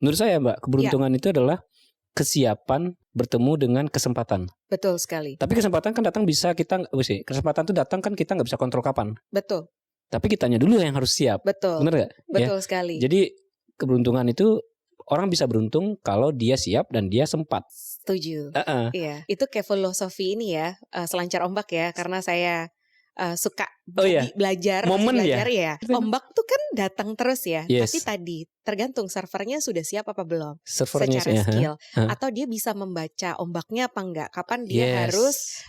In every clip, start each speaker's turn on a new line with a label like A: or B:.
A: Menurut saya Mbak, keberuntungan itu adalah kesiapan bertemu dengan kesempatan.
B: Betul sekali.
A: Tapi kesempatan kan datang bisa kita kesempatan itu datang kan kita nggak bisa kontrol kapan.
B: Betul.
A: Tapi kitanya dulu yang harus siap.
B: Betul.
A: Benar nggak?
B: Betul sekali.
A: Jadi keberuntungan itu orang bisa beruntung kalau dia siap dan dia sempat.
B: Setuju. Iya, itu kayak filosofi ini ya, selancar ombak ya, karena saya suka belajar ya. Ombak tuh kan datang terus ya. Tapi tadi tergantung servernya sudah siap apa belum.
A: Servernya
B: secara skill atau dia bisa membaca ombaknya apa enggak. Kapan dia harus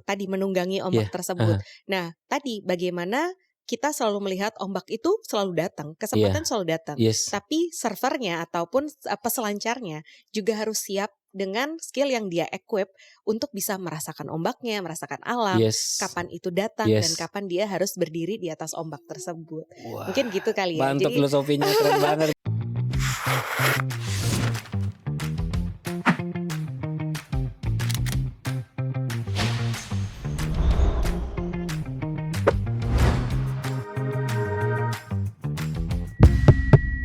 B: tadi menunggangi ombak tersebut. Nah, tadi bagaimana kita selalu melihat ombak itu selalu datang, kesempatan selalu datang. Tapi servernya ataupun peselancarnya juga harus siap dengan skill yang dia equip untuk bisa merasakan ombaknya, merasakan alam, kapan itu datang dan kapan dia harus berdiri di atas ombak tersebut. Wah, mungkin gitu kali ya.
A: Mantap, filosofinya keren banget.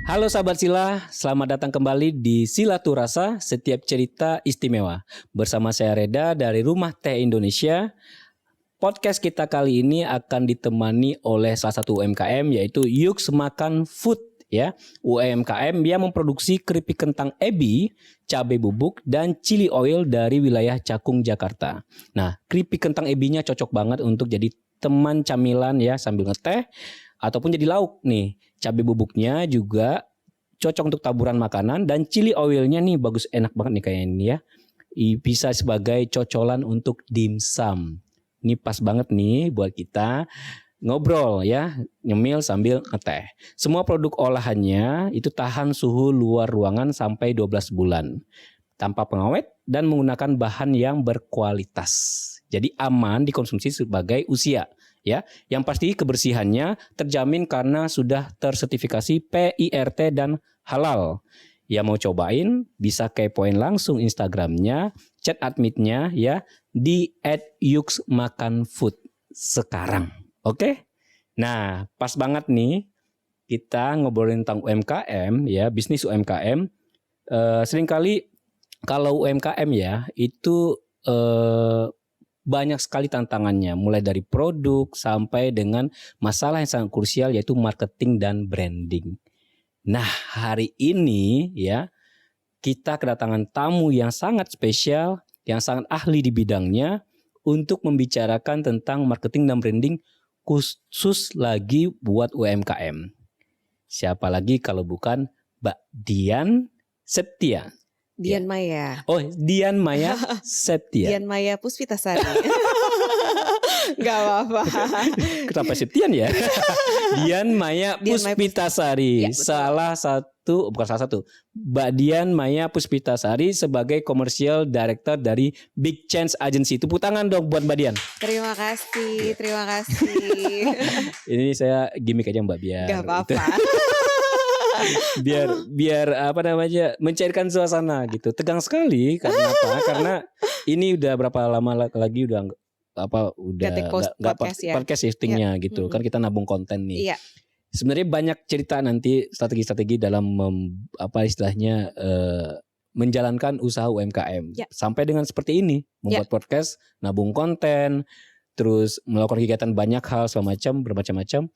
A: Halo sahabat Sila, selamat datang kembali di Sila Tuh Rasa, setiap cerita istimewa. Bersama saya Reda dari Rumah Teh Indonesia. Podcast kita kali ini akan ditemani oleh salah satu UMKM yaitu Yuks Makan Food ya. UMKM yang memproduksi keripik kentang ebi, cabai bubuk dan chili oil dari wilayah Cakung, Jakarta. Nah, keripik kentang ebinya cocok banget untuk jadi teman camilan ya sambil ngeteh ataupun jadi lauk nih. Cabai bubuknya juga cocok untuk taburan makanan dan chili oilnya nih bagus, enak banget nih kayak ini ya. Bisa sebagai cocolan untuk dimsum. Ini pas banget nih buat kita ngobrol ya, nyemil sambil ngeteh. Semua produk olahannya itu tahan suhu luar ruangan sampai 12 bulan. Tanpa pengawet dan menggunakan bahan yang berkualitas. Jadi aman dikonsumsi sebagai usia. Ya, yang pasti kebersihannya terjamin karena sudah tersertifikasi PIRT dan halal. Yang mau cobain bisa kepoin langsung Instagramnya, chat adminnya ya di @yuksmakanfood sekarang. Oke? Nah, pas banget nih kita ngobrolin tentang UMKM ya, bisnis UMKM. Seringkali kalau UMKM ya itu banyak sekali tantangannya, mulai dari produk sampai dengan masalah yang sangat krusial yaitu marketing dan branding. Nah, hari ini ya kita kedatangan tamu yang sangat spesial, yang sangat ahli di bidangnya untuk membicarakan tentang marketing dan branding khusus lagi buat UMKM. Siapa lagi kalau bukan Mbak Dian Septia.
B: Dian Maya.
A: Oh, Dian Maya Septia.
B: Dian Maya Puspitasari. Gak apa-apa.
A: Kenapa Septian ya? Dian Maya Puspitasari. Bukan salah satu. Mbak Dian Maya Puspitasari sebagai Commercial Director dari Big Chance Agency. Tepuk tangan dong buat Mbak Dian.
B: Terima kasih.
A: Ini saya gimmick aja Mbak biar.
B: Gak apa-apa.
A: biar apa namanya mencairkan suasana gitu. Tegang sekali karena apa? Karena ini udah berapa lama lagi udah podcast shiftingnya gitu. Kan kita nabung konten nih.
B: Iya.
A: Sebenarnya banyak cerita nanti strategi-strategi dalam menjalankan usaha UMKM. Sampai dengan seperti ini, membuat podcast, nabung konten, terus melakukan kegiatan banyak hal bermacam-macam.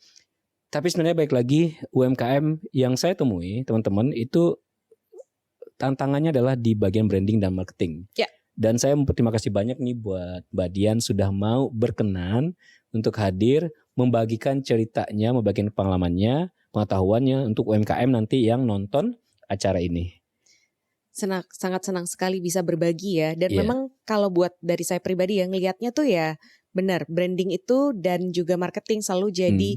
A: Tapi sebenarnya baik lagi UMKM yang saya temui teman-teman itu tantangannya adalah di bagian branding dan marketing. Dan saya berterima kasih banyak nih buat Mbak Dian sudah mau berkenan untuk hadir membagikan ceritanya, membagikan pengalamannya, pengetahuannya untuk UMKM nanti yang nonton acara ini.
B: Sangat senang sekali bisa berbagi ya. Dan memang kalau buat dari saya pribadi ya ngelihatnya tuh ya benar, branding itu dan juga marketing selalu jadi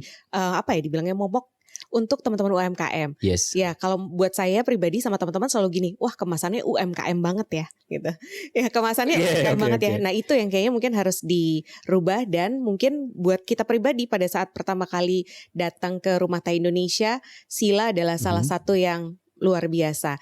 B: dibilangnya momok untuk teman-teman UMKM. Ya, kalau buat saya pribadi sama teman-teman selalu gini, wah kemasannya UMKM banget ya, gitu. Ya kemasannya UMKM banget ya. Nah itu yang kayaknya mungkin harus dirubah dan mungkin buat kita pribadi pada saat pertama kali datang ke Rumah Teh Indonesia, Sila adalah salah satu yang luar biasa.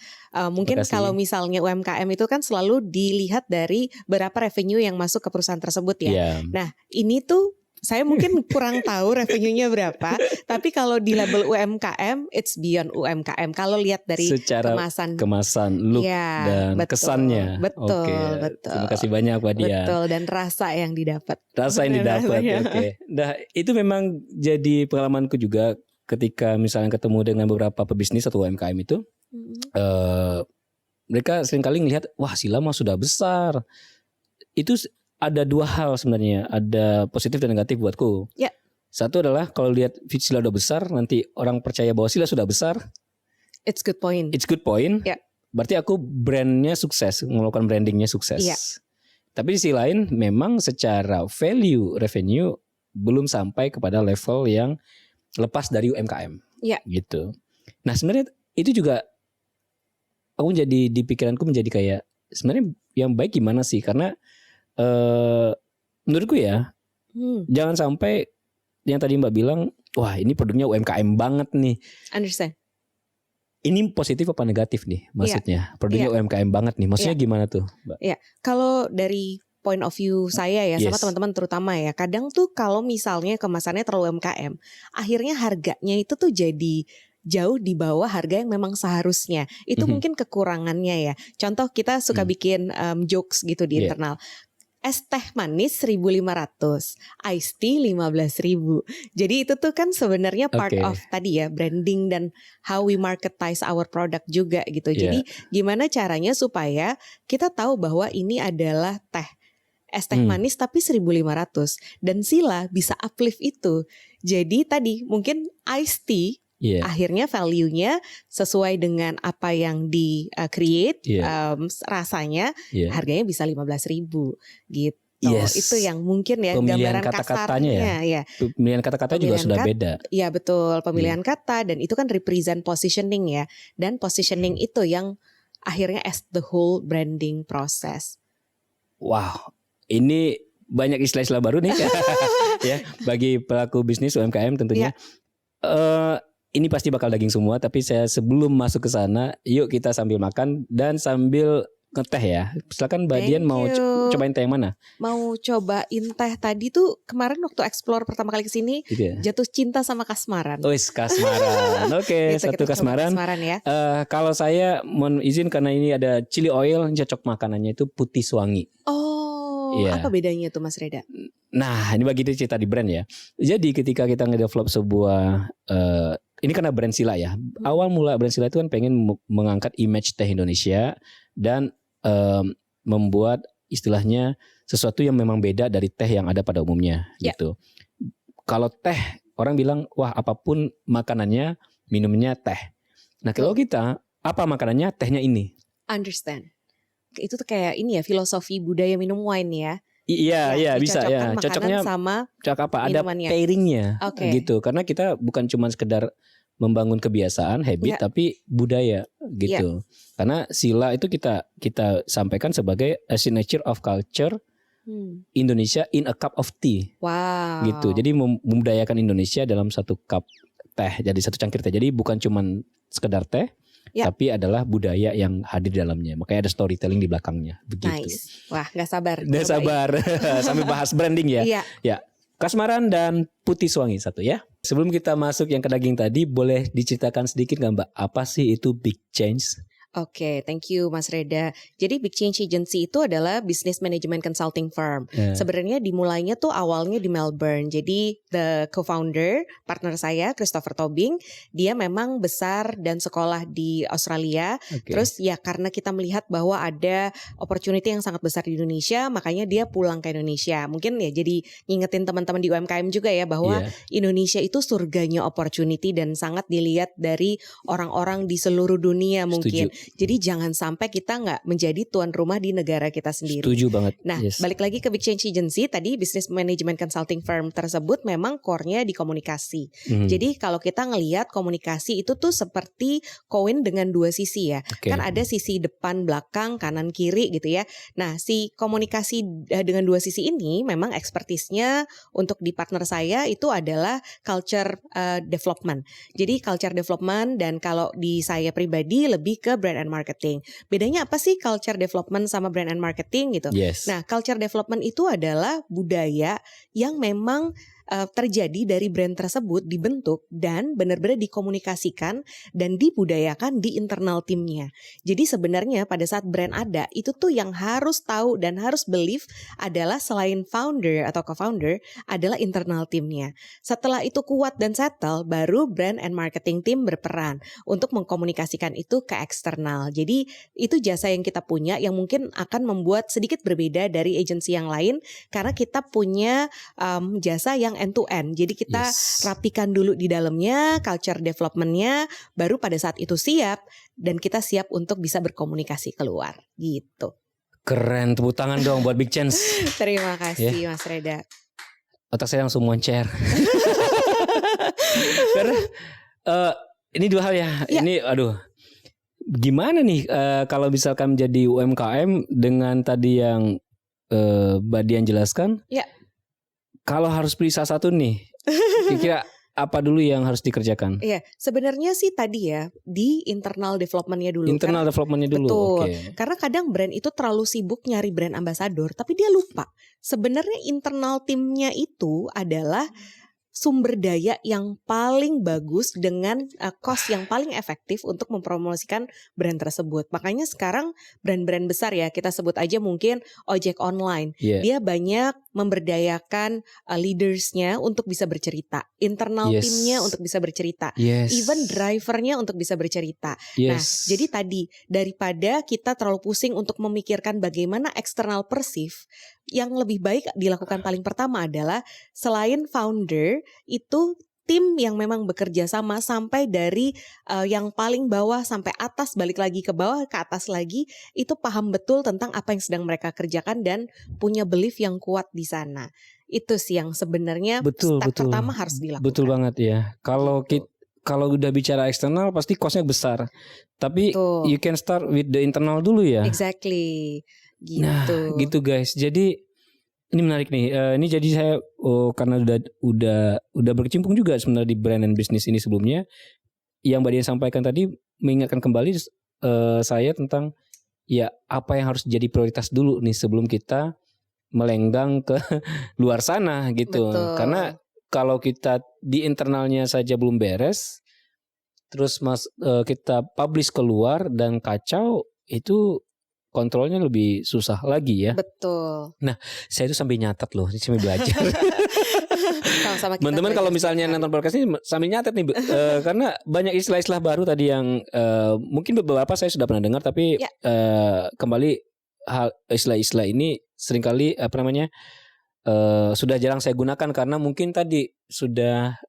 B: Mungkin kalau misalnya UMKM itu kan selalu dilihat dari berapa revenue yang masuk ke perusahaan tersebut ya. Nah ini tuh Saya mungkin kurang tahu revenue-nya berapa, tapi kalau di label UMKM, it's beyond UMKM. Kalau lihat dari
A: secara kemasan, look
B: ya,
A: dan
B: betul,
A: kesannya.
B: Betul,
A: Oke.
B: betul.
A: Terima kasih banyak Mbak Dian.
B: Betul, dan rasa yang didapat.
A: Rasa yang didapat, oke. Nah, itu memang jadi pengalamanku juga ketika misalnya ketemu dengan beberapa pebisnis atau UMKM itu. Mereka seringkali ngelihat, wah Sila mah sudah besar. Itu ada dua hal sebenarnya, ada positif dan negatif buatku.
B: Ya.
A: Satu adalah kalau lihat Sila udah besar, nanti orang percaya bahwa Sila sudah besar.
B: It's good point.
A: It's good point.
B: Ya.
A: Berarti aku brandnya sukses, melakukan brandingnya sukses.
B: Ya.
A: Tapi di sisi lain, memang secara value revenue belum sampai kepada level yang lepas dari UMKM.
B: Ya.
A: Gitu. Nah sebenarnya itu juga aku jadi di pikiranku menjadi kayak sebenarnya yang baik gimana sih? Karena menurutku ya, jangan sampai yang tadi Mbak bilang, wah ini produknya UMKM banget nih.
B: Understand.
A: Ini positif apa negatif nih maksudnya? Produknya UMKM banget nih. Maksudnya gimana tuh, Mbak?
B: Iya, kalau dari point of view saya ya, sama teman-teman terutama ya, kadang tuh kalau misalnya kemasannya terlalu UMKM, akhirnya harganya itu tuh jadi jauh di bawah harga yang memang seharusnya. Itu mungkin kekurangannya ya. Contoh kita suka bikin jokes gitu di internal. Es teh manis 1.500, iced tea 15.000. Jadi itu tuh kan sebenarnya part of tadi ya, branding dan how we marketize our product juga gitu. Jadi gimana caranya supaya kita tahu bahwa ini adalah es teh manis tapi 1.500 dan Sila bisa uplift itu. Jadi tadi mungkin iced tea akhirnya value-nya sesuai dengan apa yang di create, rasanya harganya bisa 15.000 gitu. Itu yang mungkin ya
A: pemilihan
B: gambaran
A: kata-katanya ya. Pemilihan kata-kata juga sudah beda.
B: Iya betul, pemilihan kata dan itu kan represent positioning ya. Dan positioning itu yang akhirnya as the whole branding process.
A: Wow, ini banyak istilah-istilah baru nih ya bagi pelaku bisnis UMKM tentunya. Ini pasti bakal daging semua, tapi saya sebelum masuk ke sana, yuk kita sambil makan dan sambil ngeteh ya. Silakan Mbak Dian mau cobain teh yang mana?
B: Mau cobain teh tadi tuh kemarin waktu explore pertama kali kesini jatuh cinta sama kasmaran.
A: Kasmaran. Oke, satu kasmaran.
B: Ya.
A: Kalau saya mohon izin karena ini ada chili oil, cocok makanannya itu putih suwangi.
B: Apa bedanya tuh Mas Reda?
A: Nah, ini bagi cerita di brand ya. Jadi ketika kita ngedevelop sebuah ini karena brand Sila ya. Awal mula brand Sila itu kan pengen mengangkat image teh Indonesia dan membuat istilahnya sesuatu yang memang beda dari teh yang ada pada umumnya gitu. Kalau teh orang bilang wah apapun makanannya minumnya teh. Nah kalau kita apa makanannya tehnya ini.
B: Understand. Itu tuh kayak ini ya filosofi budaya minum wine ya.
A: Iya bisa ya. Cocoknya
B: sama
A: cocok apa? Ada pairingnya gitu. Karena kita bukan cuma sekedar membangun kebiasaan, habit, tapi budaya gitu. Karena Sila itu kita sampaikan sebagai a signature of culture Indonesia in a cup of tea.
B: Wow.
A: Gitu. Jadi membudayakan Indonesia dalam satu cup teh, jadi satu cangkir teh. Jadi bukan cuma sekedar teh, tapi adalah budaya yang hadir di dalamnya. Makanya ada storytelling di belakangnya. Begitu.
B: Nice. Wah, gak sabar.
A: Gak sabar. Sambil bahas branding ya. Ya. Kasmaran dan putih suwangi satu ya. Sebelum kita masuk yang ke daging tadi, boleh diceritakan sedikit nggak Mbak? Apa sih itu Big Change?
B: Oke, thank you Mas Reda. Jadi Big Change Agency itu adalah business management consulting firm. Sebenarnya dimulainya tuh awalnya di Melbourne. Jadi the co-founder, partner saya Christopher Tobing, dia memang besar dan sekolah di Australia. Terus ya karena kita melihat bahwa ada opportunity yang sangat besar di Indonesia, makanya dia pulang ke Indonesia. Mungkin ya jadi ngingetin teman-teman di UMKM juga ya bahwa Indonesia itu surganya opportunity dan sangat dilihat dari orang-orang di seluruh dunia mungkin.
A: Setuju.
B: Jadi jangan sampai kita nggak menjadi tuan rumah di negara kita sendiri.
A: Setuju banget.
B: Nah, balik lagi ke Big Change Agency tadi, business management consulting firm tersebut memang core-nya di komunikasi. Jadi kalau kita ngelihat komunikasi itu tuh seperti koin dengan dua sisi ya. Kan ada sisi depan, belakang, kanan, kiri gitu ya. Nah, si komunikasi dengan dua sisi ini memang ekspertisnya untuk di partner saya itu adalah culture development. Jadi culture development dan kalau di saya pribadi lebih ke brand and marketing. Bedanya apa sih culture development sama brand and marketing gitu? Nah, culture development itu adalah budaya yang memang terjadi dari brand tersebut dibentuk dan benar-benar dikomunikasikan dan dibudayakan di internal timnya. Jadi sebenarnya pada saat brand ada, itu tuh yang harus tahu dan harus believe adalah selain founder atau co-founder adalah internal timnya. Setelah itu kuat dan settle, baru brand and marketing team berperan untuk mengkomunikasikan itu ke eksternal. Jadi itu jasa yang kita punya yang mungkin akan membuat sedikit berbeda dari agensi yang lain karena kita punya jasa yang end to end. Jadi kita rapikan dulu di dalamnya, culture development-nya, baru pada saat itu siap dan kita siap untuk bisa berkomunikasi keluar gitu.
A: Keren, tepuk tangan dong buat Big Chance.
B: Terima kasih Mas Reda.
A: Otak saya langsung moncer. Karena ini dua hal ya. Ini aduh. Gimana nih kalau misalkan menjadi UMKM dengan tadi yang Mbak Dian jelaskan?
B: Ya.
A: Kalau harus pilih salah satu nih, kira-kira apa dulu yang harus dikerjakan?
B: Iya, sebenarnya sih tadi ya di internal development-nya dulu.
A: Internal development-nya dulu.
B: Betul.
A: Okay.
B: Karena kadang brand itu terlalu sibuk nyari brand ambassador, tapi dia lupa. Sebenarnya internal timnya itu adalah sumber daya yang paling bagus dengan cost yang paling efektif untuk mempromosikan brand tersebut. Makanya sekarang brand-brand besar ya, kita sebut aja mungkin ojek online. Dia banyak memberdayakan leadersnya untuk bisa bercerita, internal timnya untuk bisa bercerita, even drivernya untuk bisa bercerita. Nah, jadi tadi daripada kita terlalu pusing untuk memikirkan bagaimana eksternal perceive, yang lebih baik dilakukan paling pertama adalah selain founder itu tim yang memang bekerja sama sampai dari yang paling bawah sampai atas, balik lagi ke bawah ke atas lagi, itu paham betul tentang apa yang sedang mereka kerjakan dan punya belief yang kuat di sana. Itu sih yang sebenarnya step pertama harus dilakukan.
A: Betul banget ya. Kalau udah bicara eksternal pasti costnya besar. Tapi you can start with the internal dulu ya.
B: Exactly. Gitu.
A: Nah, gitu guys. Jadi ini menarik nih. Ini jadi saya karena udah berkecimpung juga sebenarnya di brand and business ini sebelumnya. Yang Mbak Dian sampaikan tadi mengingatkan kembali saya tentang ya apa yang harus jadi prioritas dulu nih sebelum kita melenggang ke luar sana gitu.
B: Betul.
A: Karena kalau kita di internalnya saja belum beres, terus kita publish keluar dan kacau, itu kontrolnya lebih susah lagi ya.
B: Betul.
A: Nah, saya itu sambil nyatet loh, sambil belajar.
B: Sama-sama kita
A: Teman-teman kalau misalnya nonton podcast ini sambil nyatet nih, karena banyak istilah-istilah baru tadi yang mungkin beberapa saya sudah pernah dengar, tapi kembali hal istilah-istilah ini seringkali sudah jarang saya gunakan karena mungkin tadi sudah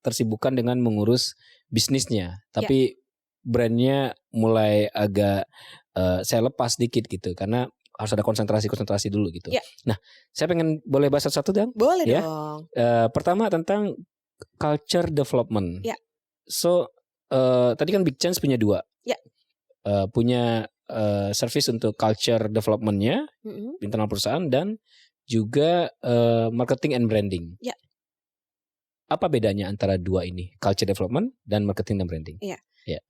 A: tersibukkan dengan mengurus bisnisnya, tapi brandnya mulai agak saya lepas dikit gitu karena harus ada konsentrasi dulu gitu. Nah, saya pengen boleh bahas satu dong?
B: Boleh dong.
A: Pertama tentang culture development. So tadi kan Big Chance punya 2. Punya service untuk culture development-nya internal perusahaan dan juga marketing and branding. Apa bedanya antara 2 ini, culture development dan marketing dan branding?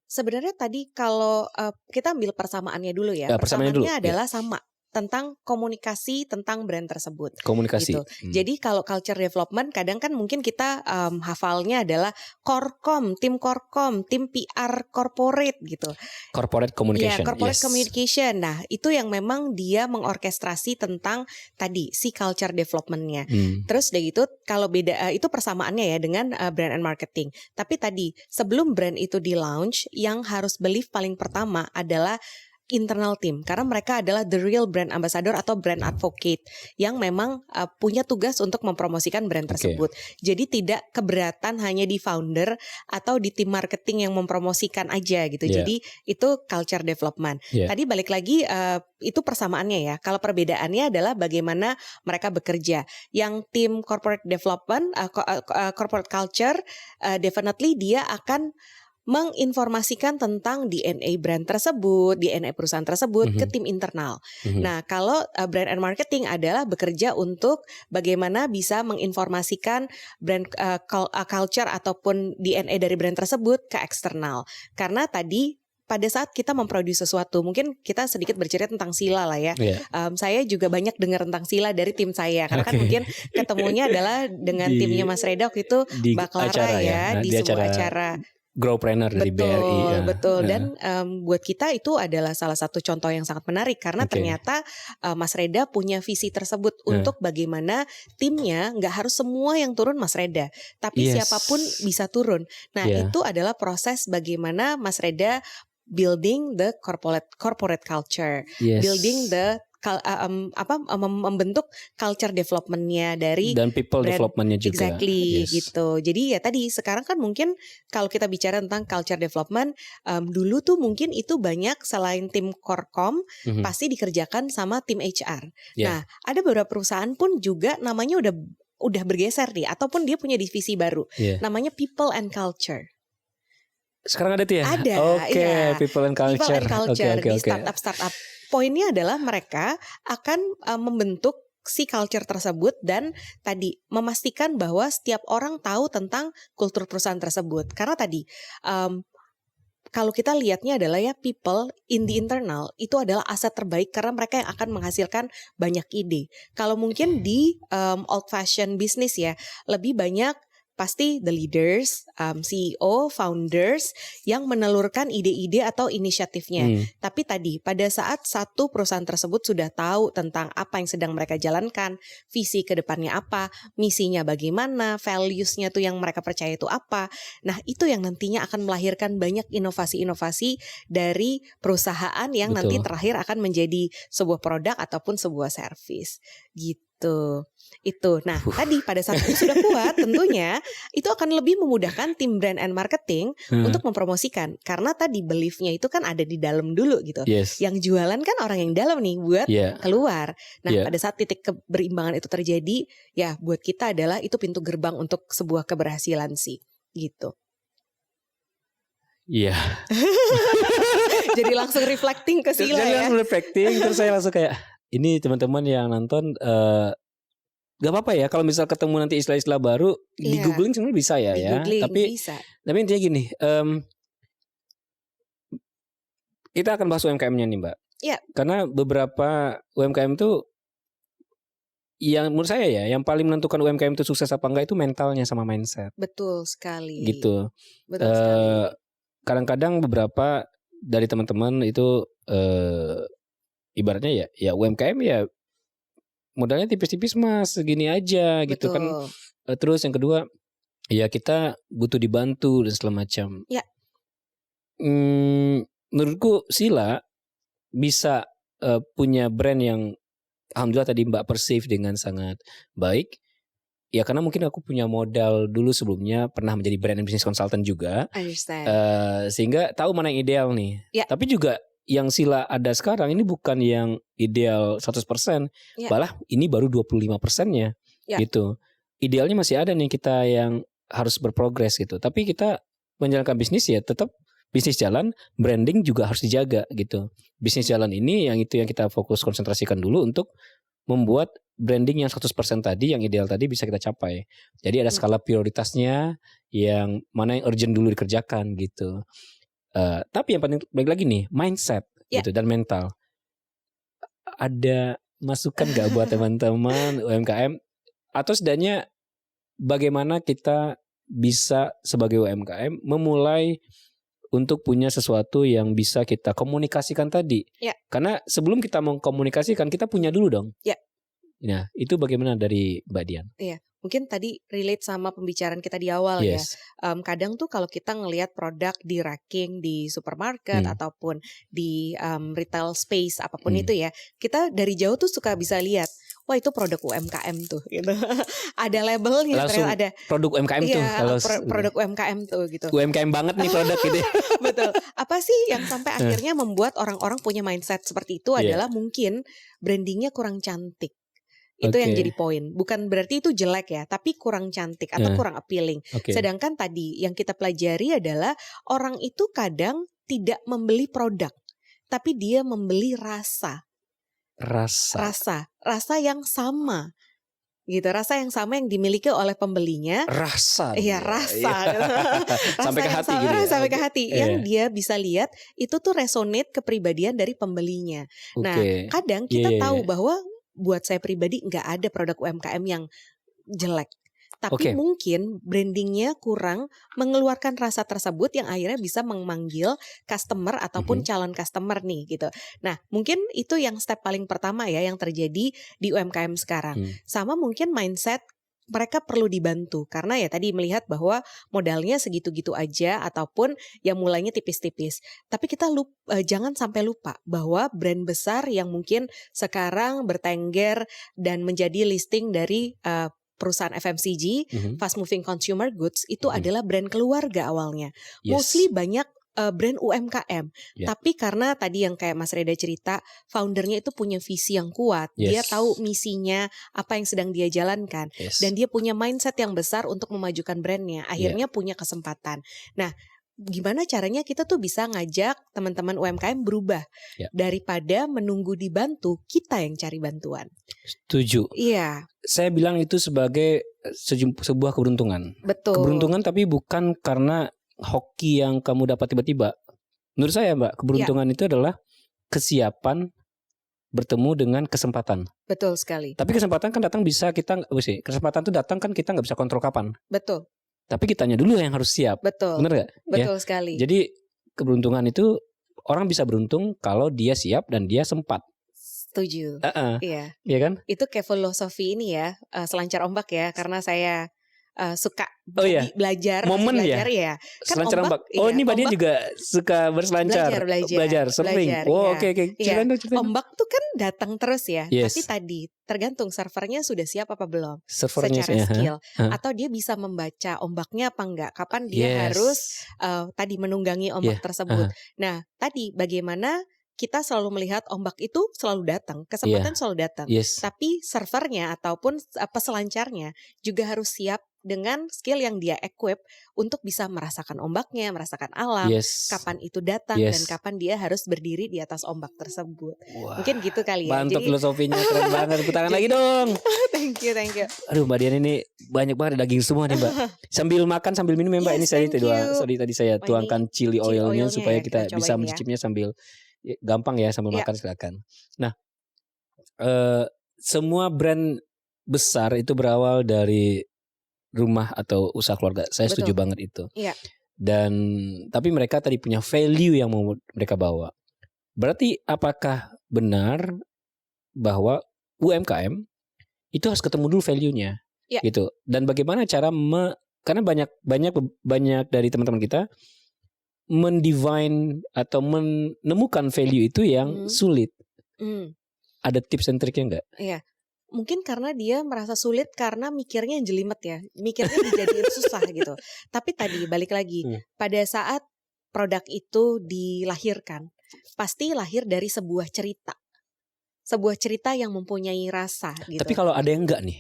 B: Sebenarnya tadi kalau kita ambil persamaannya dulu ya.
A: Persamaannya
B: adalah sama tentang komunikasi tentang brand tersebut.
A: Komunikasi.
B: Gitu. Jadi kalau culture development kadang kan mungkin kita hafalnya adalah korkom, tim PR corporate gitu.
A: Corporate communication.
B: Corporate communication. Nah, itu yang memang dia mengorkestrasi tentang tadi si culture development-nya. Terus dari itu kalau beda itu persamaannya ya dengan brand and marketing. Tapi tadi sebelum brand itu di launch, yang harus believe paling pertama adalah internal team karena mereka adalah the real brand ambassador atau brand advocate yang memang punya tugas untuk mempromosikan brand tersebut. Jadi tidak keberatan hanya di founder atau di tim marketing yang mempromosikan aja gitu. Jadi itu culture development. Tadi balik lagi itu persamaannya ya. Kalau perbedaannya adalah bagaimana mereka bekerja. Yang tim corporate development, corporate culture, definitely dia akan menginformasikan tentang DNA brand tersebut, DNA perusahaan tersebut ke tim internal. Nah, kalau brand and marketing adalah bekerja untuk bagaimana bisa menginformasikan brand culture ataupun DNA dari brand tersebut ke eksternal. Karena tadi pada saat kita memproduksi sesuatu, mungkin kita sedikit bercerita tentang Sila lah ya.
A: Iya.
B: Saya juga banyak dengar tentang Sila dari tim saya, karena kan mungkin ketemunya adalah dengan timnya Mas Reda waktu itu
A: di
B: Baklara
A: acara
B: di sebuah acara.
A: Growpreneur dari BRI.
B: Betul. Dan buat kita itu adalah salah satu contoh yang sangat menarik karena ternyata Mas Reda punya visi tersebut untuk bagaimana timnya nggak harus semua yang turun Mas Reda, tapi siapapun bisa turun. Nah itu adalah proses bagaimana Mas Reda building the corporate culture, building the membentuk culture development-nya dari
A: dan people
B: brand,
A: development-nya juga.
B: Exactly gitu. Jadi ya tadi sekarang kan mungkin kalau kita bicara tentang culture development, dulu tuh mungkin itu banyak selain tim Korkom pasti dikerjakan sama tim HR. Nah, ada beberapa perusahaan pun juga namanya udah bergeser nih, ataupun dia punya divisi baru, namanya People and Culture.
A: Sekarang ada tuh ya?
B: Ada,
A: People and Culture.
B: Di startup. Poinnya adalah mereka akan membentuk si culture tersebut dan tadi memastikan bahwa setiap orang tahu tentang kultur perusahaan tersebut. Karena tadi kalau kita lihatnya adalah ya people in the internal itu adalah aset terbaik karena mereka yang akan menghasilkan banyak ide. Kalau mungkin di old fashion business ya lebih banyak pasti the leaders, CEO, founders yang menelurkan ide-ide atau inisiatifnya. Tapi tadi pada saat satu perusahaan tersebut sudah tahu tentang apa yang sedang mereka jalankan, visi ke depannya apa, misinya bagaimana, values-nya tuh yang mereka percaya itu apa. Nah itu yang nantinya akan melahirkan banyak inovasi-inovasi dari perusahaan yang nanti terakhir akan menjadi sebuah produk ataupun sebuah service gitu. Itu. Nah, tadi pada saat itu sudah kuat tentunya itu akan lebih memudahkan tim brand and marketing untuk mempromosikan karena tadi belief-nya itu kan ada di dalam dulu gitu. Yang jualan kan orang yang dalam nih buat keluar. Nah, pada saat titik keberimbangan itu terjadi, ya buat kita adalah itu pintu gerbang untuk sebuah keberhasilan sih, gitu.
A: Iya.
B: Jadi langsung reflecting ke Sila ya.
A: Jadi langsung reflecting terus saya langsung kayak ini teman-teman yang nonton gak apa-apa ya kalau misal ketemu nanti istilah-istilah baru di googling sebenarnya bisa ya tapi
B: bisa.
A: Tapi intinya gini, kita akan bahas UMKM-nya nih Mbak. Karena beberapa UMKM tuh yang menurut saya ya yang paling menentukan UMKM itu sukses apa enggak itu mentalnya sama mindset.
B: Betul sekali.
A: Gitu.
B: Betul sekali.
A: Kadang-kadang beberapa dari teman-teman itu ibaratnya ya UMKM ya modalnya tipis-tipis mas segini aja gitu kan. Terus yang kedua ya kita butuh dibantu dan segala macam. Menurutku Sila bisa punya brand yang alhamdulillah tadi Mbak perceive dengan sangat baik. Ya karena mungkin aku punya modal dulu sebelumnya pernah menjadi brand and business consultant juga. Sehingga tahu mana yang ideal nih. Tapi juga yang Sila ada sekarang ini bukan yang ideal 100%, malah ini baru 25%-nya gitu. Idealnya masih ada nih kita yang harus berprogres gitu. Tapi kita menjalankan bisnis ya tetap bisnis jalan, branding juga harus dijaga gitu. Bisnis jalan ini yang kita fokus konsentrasikan dulu untuk membuat branding yang 100% tadi, yang ideal tadi bisa kita capai. Jadi ada skala prioritasnya yang mana yang urgent dulu dikerjakan gitu. Tapi yang penting balik lagi nih mindset gitu dan mental. Ada masukan gak buat teman-teman UMKM atau setidaknya bagaimana kita bisa sebagai UMKM memulai untuk punya sesuatu yang bisa kita komunikasikan tadi. Karena sebelum kita mengkomunikasikan kita punya dulu dong. Nah itu bagaimana dari Mbak Dian?
B: Mungkin tadi relate sama pembicaraan kita di awal ya. Kadang tuh kalau kita ngelihat produk di racking di supermarket ataupun di retail space apapun itu ya, kita dari jauh tuh suka bisa lihat, wah itu produk UMKM tuh gitu. Ada labelnya,
A: langsung
B: ada
A: produk UMKM tuh. Kalau
B: produk UMKM tuh gitu.
A: UMKM banget nih produk gitu.
B: Betul. Apa sih yang sampai akhirnya membuat orang-orang punya mindset seperti itu adalah mungkin brandingnya kurang cantik. Itu yang jadi poin. Bukan berarti itu jelek ya, tapi kurang cantik atau kurang appealing. Sedangkan tadi yang kita pelajari adalah orang itu kadang tidak membeli produk, tapi dia membeli rasa yang sama. gitu. Rasa yang sama yang dimiliki oleh pembelinya.
A: Rasa.
B: Iya, rasa.
A: Sampai ke hati gitu ya.
B: Sampai ke hati. Yang
A: Iya.
B: dia bisa lihat itu tuh resonate kepribadian dari pembelinya. Nah,
A: Oke.
B: kadang
A: Iya,
B: kita
A: iya,
B: tahu
A: iya.
B: bahwa buat saya pribadi nggak ada produk UMKM yang jelek. Tapi
A: Oke.
B: mungkin brandingnya kurang mengeluarkan rasa tersebut yang akhirnya bisa memanggil customer ataupun calon customer nih gitu. Nah, mungkin itu yang step paling pertama ya yang terjadi di UMKM sekarang. Sama mungkin mindset mereka perlu dibantu karena ya tadi melihat bahwa modalnya segitu-gitu aja ataupun yang mulainya tipis-tipis. Tapi kita jangan sampai lupa bahwa brand besar yang mungkin sekarang bertengger dan menjadi listing dari perusahaan FMCG, fast moving consumer goods itu adalah brand keluarga awalnya.
A: Yes.
B: Mostly banyak brand UMKM.
A: Yeah.
B: Tapi karena tadi yang kayak Mas Reda cerita, foundernya itu punya visi yang kuat.
A: Yes.
B: Dia tahu misinya, apa yang sedang dia jalankan.
A: Yes.
B: Dan dia punya mindset yang besar untuk memajukan brandnya. Akhirnya punya kesempatan. Nah, gimana caranya kita tuh bisa ngajak teman-teman UMKM berubah. Daripada menunggu dibantu, kita yang cari bantuan.
A: Setuju.
B: Iya.
A: Saya bilang itu sebagai sebuah keberuntungan.
B: Betul.
A: Keberuntungan tapi bukan karena hoki yang kamu dapat tiba-tiba. Menurut saya Mbak, keberuntungan itu adalah kesiapan bertemu dengan kesempatan.
B: Betul sekali.
A: Tapi kesempatan kan datang bisa kesempatan itu datang kan kita nggak bisa kontrol kapan.
B: Betul.
A: Tapi kitanya dulu yang harus siap.
B: Betul.
A: Benar nggak?
B: Betul sekali.
A: Jadi keberuntungan itu orang bisa beruntung kalau dia siap dan dia sempat.
B: Setuju. Iya.
A: Iya kan?
B: Itu kayak filosofi ini ya, selancar ombak ya, karena saya suka belajar
A: momen
B: ya.
A: Kan selancar ombak. Ini Mbak Dia juga suka berselancar. Belajar sering. Oke. Ceritain dong.
B: Ombak tuh kan datang terus ya.
A: Yes.
B: Tapi tadi tergantung servernya sudah siap apa belum.
A: Servernya
B: secara skill. Atau dia bisa membaca ombaknya apa enggak. Kapan dia harus tadi menunggangi ombak tersebut. Nah, tadi bagaimana kita selalu melihat ombak itu selalu datang, kesempatan selalu datang. Tapi servernya ataupun peselancarnya juga harus siap dengan skill yang dia equip untuk bisa merasakan ombaknya, merasakan alam, kapan itu datang dan kapan dia harus berdiri di atas ombak tersebut. Wah, mungkin gitu kali ya.
A: Mantap filosofinya, keren banget. Tepuk tangan lagi dong.
B: Thank you.
A: Aduh Mbak Dian ini banyak banget daging semua nih Mbak. Sambil makan sambil minum ya Mbak. Ini tadi saya tuangkan chili oilnya supaya kita bisa mencicipnya sambil gampang ya sambil makan silakan. Nah, semua brand besar itu berawal dari rumah atau usaha keluarga. Saya setuju banget itu.
B: Iya.
A: Dan tapi mereka tadi punya value yang mau mereka bawa. Berarti apakah benar bahwa UMKM itu harus ketemu dulu value-nya? Gitu. Dan bagaimana cara karena banyak dari teman-teman kita mendivine atau menemukan value itu yang sulit. Ada tips dan triknya enggak?
B: Iya. Mungkin karena dia merasa sulit karena mikirnya yang jelimet ya. Mikirnya dijadiin susah gitu. Tapi tadi balik lagi. Pada saat produk itu dilahirkan. Pasti lahir dari sebuah cerita. Sebuah cerita yang mempunyai rasa gitu.
A: Tapi kalau ada yang enggak nih?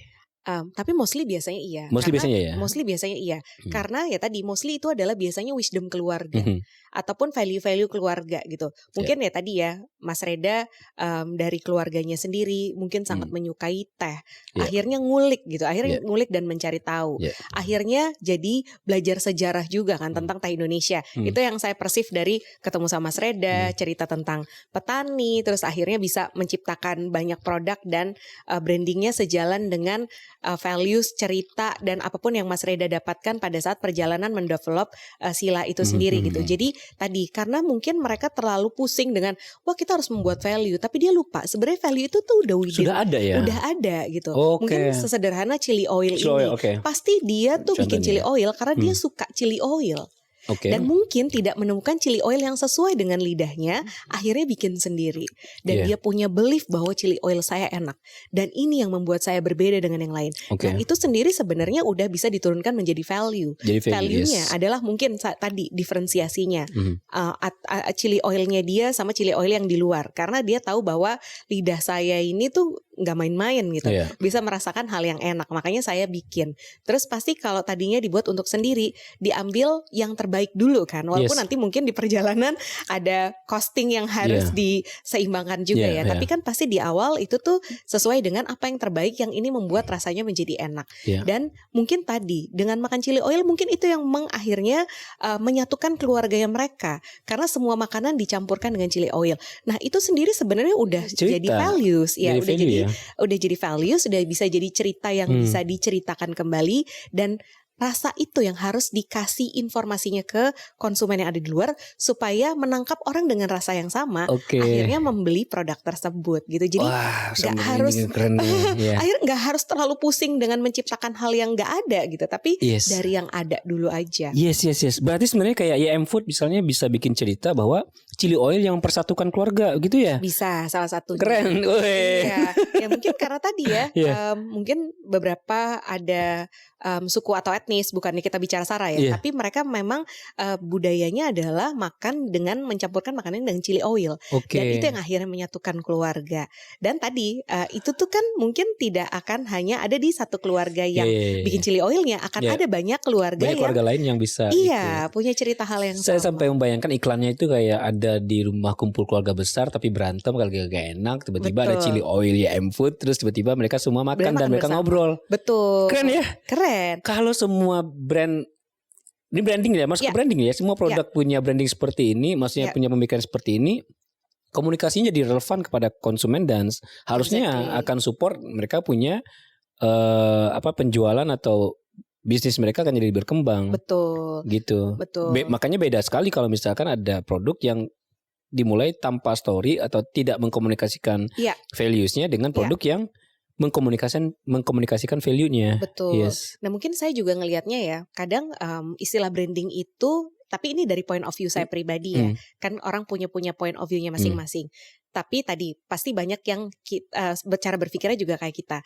B: Tapi mostly biasanya iya.
A: Mostly biasanya iya.
B: Karena ya tadi mostly itu adalah biasanya wisdom keluarga ataupun value-value keluarga gitu. Mungkin ya tadi ya Mas Reda dari keluarganya sendiri mungkin sangat menyukai teh. Akhirnya ngulik gitu. Akhirnya ngulik dan mencari tahu. Akhirnya jadi belajar sejarah juga kan tentang teh Indonesia. Itu yang saya persif dari ketemu sama Mas Reda, cerita tentang petani, terus akhirnya bisa menciptakan banyak produk dan brandingnya sejalan dengan values, cerita dan apapun yang Mas Reda dapatkan pada saat perjalanan mendevelop sila itu sendiri gitu. Jadi tadi karena mungkin mereka terlalu pusing dengan wah kita harus membuat value, tapi dia lupa sebenarnya value itu tuh udah ada gitu. Mungkin sesederhana chili oil ini. Pasti dia tuh bikin chili oil karena dia suka chili oil. Dan mungkin tidak menemukan chili oil yang sesuai dengan lidahnya, akhirnya bikin sendiri. Dan dia punya belief bahwa chili oil saya enak. Dan ini yang membuat saya berbeda dengan yang lain. Nah itu sendiri sebenarnya udah bisa diturunkan menjadi value. Value-nya adalah mungkin tadi diferensiasinya. Chili oilnya dia sama chili oil yang di luar. Karena dia tahu bahwa lidah saya ini tuh nggak main-main gitu.
A: Iya.
B: Bisa merasakan hal yang enak. Makanya saya bikin. Terus pasti kalau tadinya dibuat untuk sendiri, diambil yang terbaik dulu kan. Walaupun
A: Yes.
B: nanti mungkin di perjalanan ada costing yang harus diseimbangkan juga ya. Tapi kan pasti di awal itu tuh sesuai dengan apa yang terbaik yang ini membuat rasanya menjadi enak. Dan mungkin tadi dengan makan chili oil mungkin itu yang akhirnya menyatukan keluarganya mereka. Karena semua makanan dicampurkan dengan chili oil. Nah, itu sendiri sebenarnya udah jadi values ya, udah jadi values, udah bisa jadi cerita yang bisa diceritakan kembali, dan rasa itu yang harus dikasih informasinya ke konsumen yang ada di luar supaya menangkap orang dengan rasa yang sama, akhirnya membeli produk tersebut gitu. Jadi nggak harus akhirnya nggak harus terlalu pusing dengan menciptakan hal yang nggak ada gitu, tapi dari yang ada dulu aja.
A: Yes. Berarti sebenarnya kayak YM Food misalnya bisa bikin cerita bahwa chili oil yang mempersatukan keluarga gitu ya?
B: Bisa, salah satunya.
A: Keren.
B: Ya mungkin karena tadi ya, mungkin beberapa ada suku atau etnis, bukannya kita bicara sara ya, tapi mereka memang budayanya adalah makan dengan mencampurkan makanan dengan chili oil, dan itu yang akhirnya menyatukan keluarga. Dan tadi itu tuh kan mungkin tidak akan hanya ada di satu keluarga yang bikin chili oilnya, akan ada banyak keluarga
A: lain yang bisa
B: punya cerita hal yang
A: saya
B: sama.
A: sampai membayangkan iklannya itu kayak ada di rumah kumpul keluarga besar tapi berantem kalau gak enak, tiba-tiba ada chili oil YM Food, terus tiba-tiba mereka semua makan dan mereka ngobrol.
B: Betul.
A: Keren ya?
B: Keren.
A: Kalau semua brand, ini branding ya, masuk ke branding ya, semua produk punya branding seperti ini, maksudnya punya pemikiran seperti ini, komunikasinya jadi relevan kepada konsumen dan harusnya akan support mereka punya penjualan atau bisnis mereka akan jadi berkembang.
B: Betul.
A: Gitu.
B: Betul.
A: Makanya beda sekali kalau misalkan ada produk yang dimulai tanpa story atau tidak mengkomunikasikan values-nya dengan produk yang mengkomunikasikan value-nya.
B: Betul. Nah, mungkin saya juga ngelihatnya ya, kadang istilah branding itu, tapi ini dari point of view saya pribadi ya. Kan orang punya point of view-nya masing-masing. Tapi tadi pasti banyak yang cara berpikirnya juga kayak kita.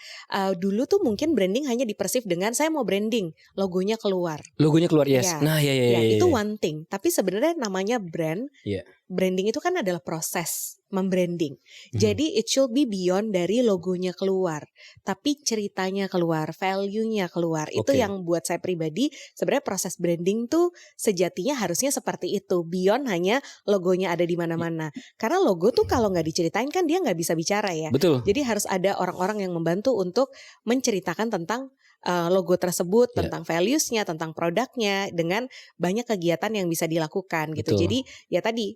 B: Dulu tuh mungkin branding hanya dipersif dengan saya mau branding, logonya keluar.
A: Logonya keluar, yes. Nah,
B: itu one thing. Tapi sebenarnya namanya brand. Branding itu kan adalah proses membranding. Jadi it should be beyond dari logonya keluar, tapi ceritanya keluar, value-nya keluar. Itu yang buat saya pribadi sebenarnya proses branding tuh sejatinya harusnya seperti itu, beyond hanya logonya ada di mana-mana. Karena logo tuh kalau nggak diceritain kan dia nggak bisa bicara ya.
A: Betul.
B: Jadi harus ada orang-orang yang membantu untuk menceritakan tentang logo tersebut, tentang values-nya, tentang produknya, dengan banyak kegiatan yang bisa dilakukan gitu. Jadi ya tadi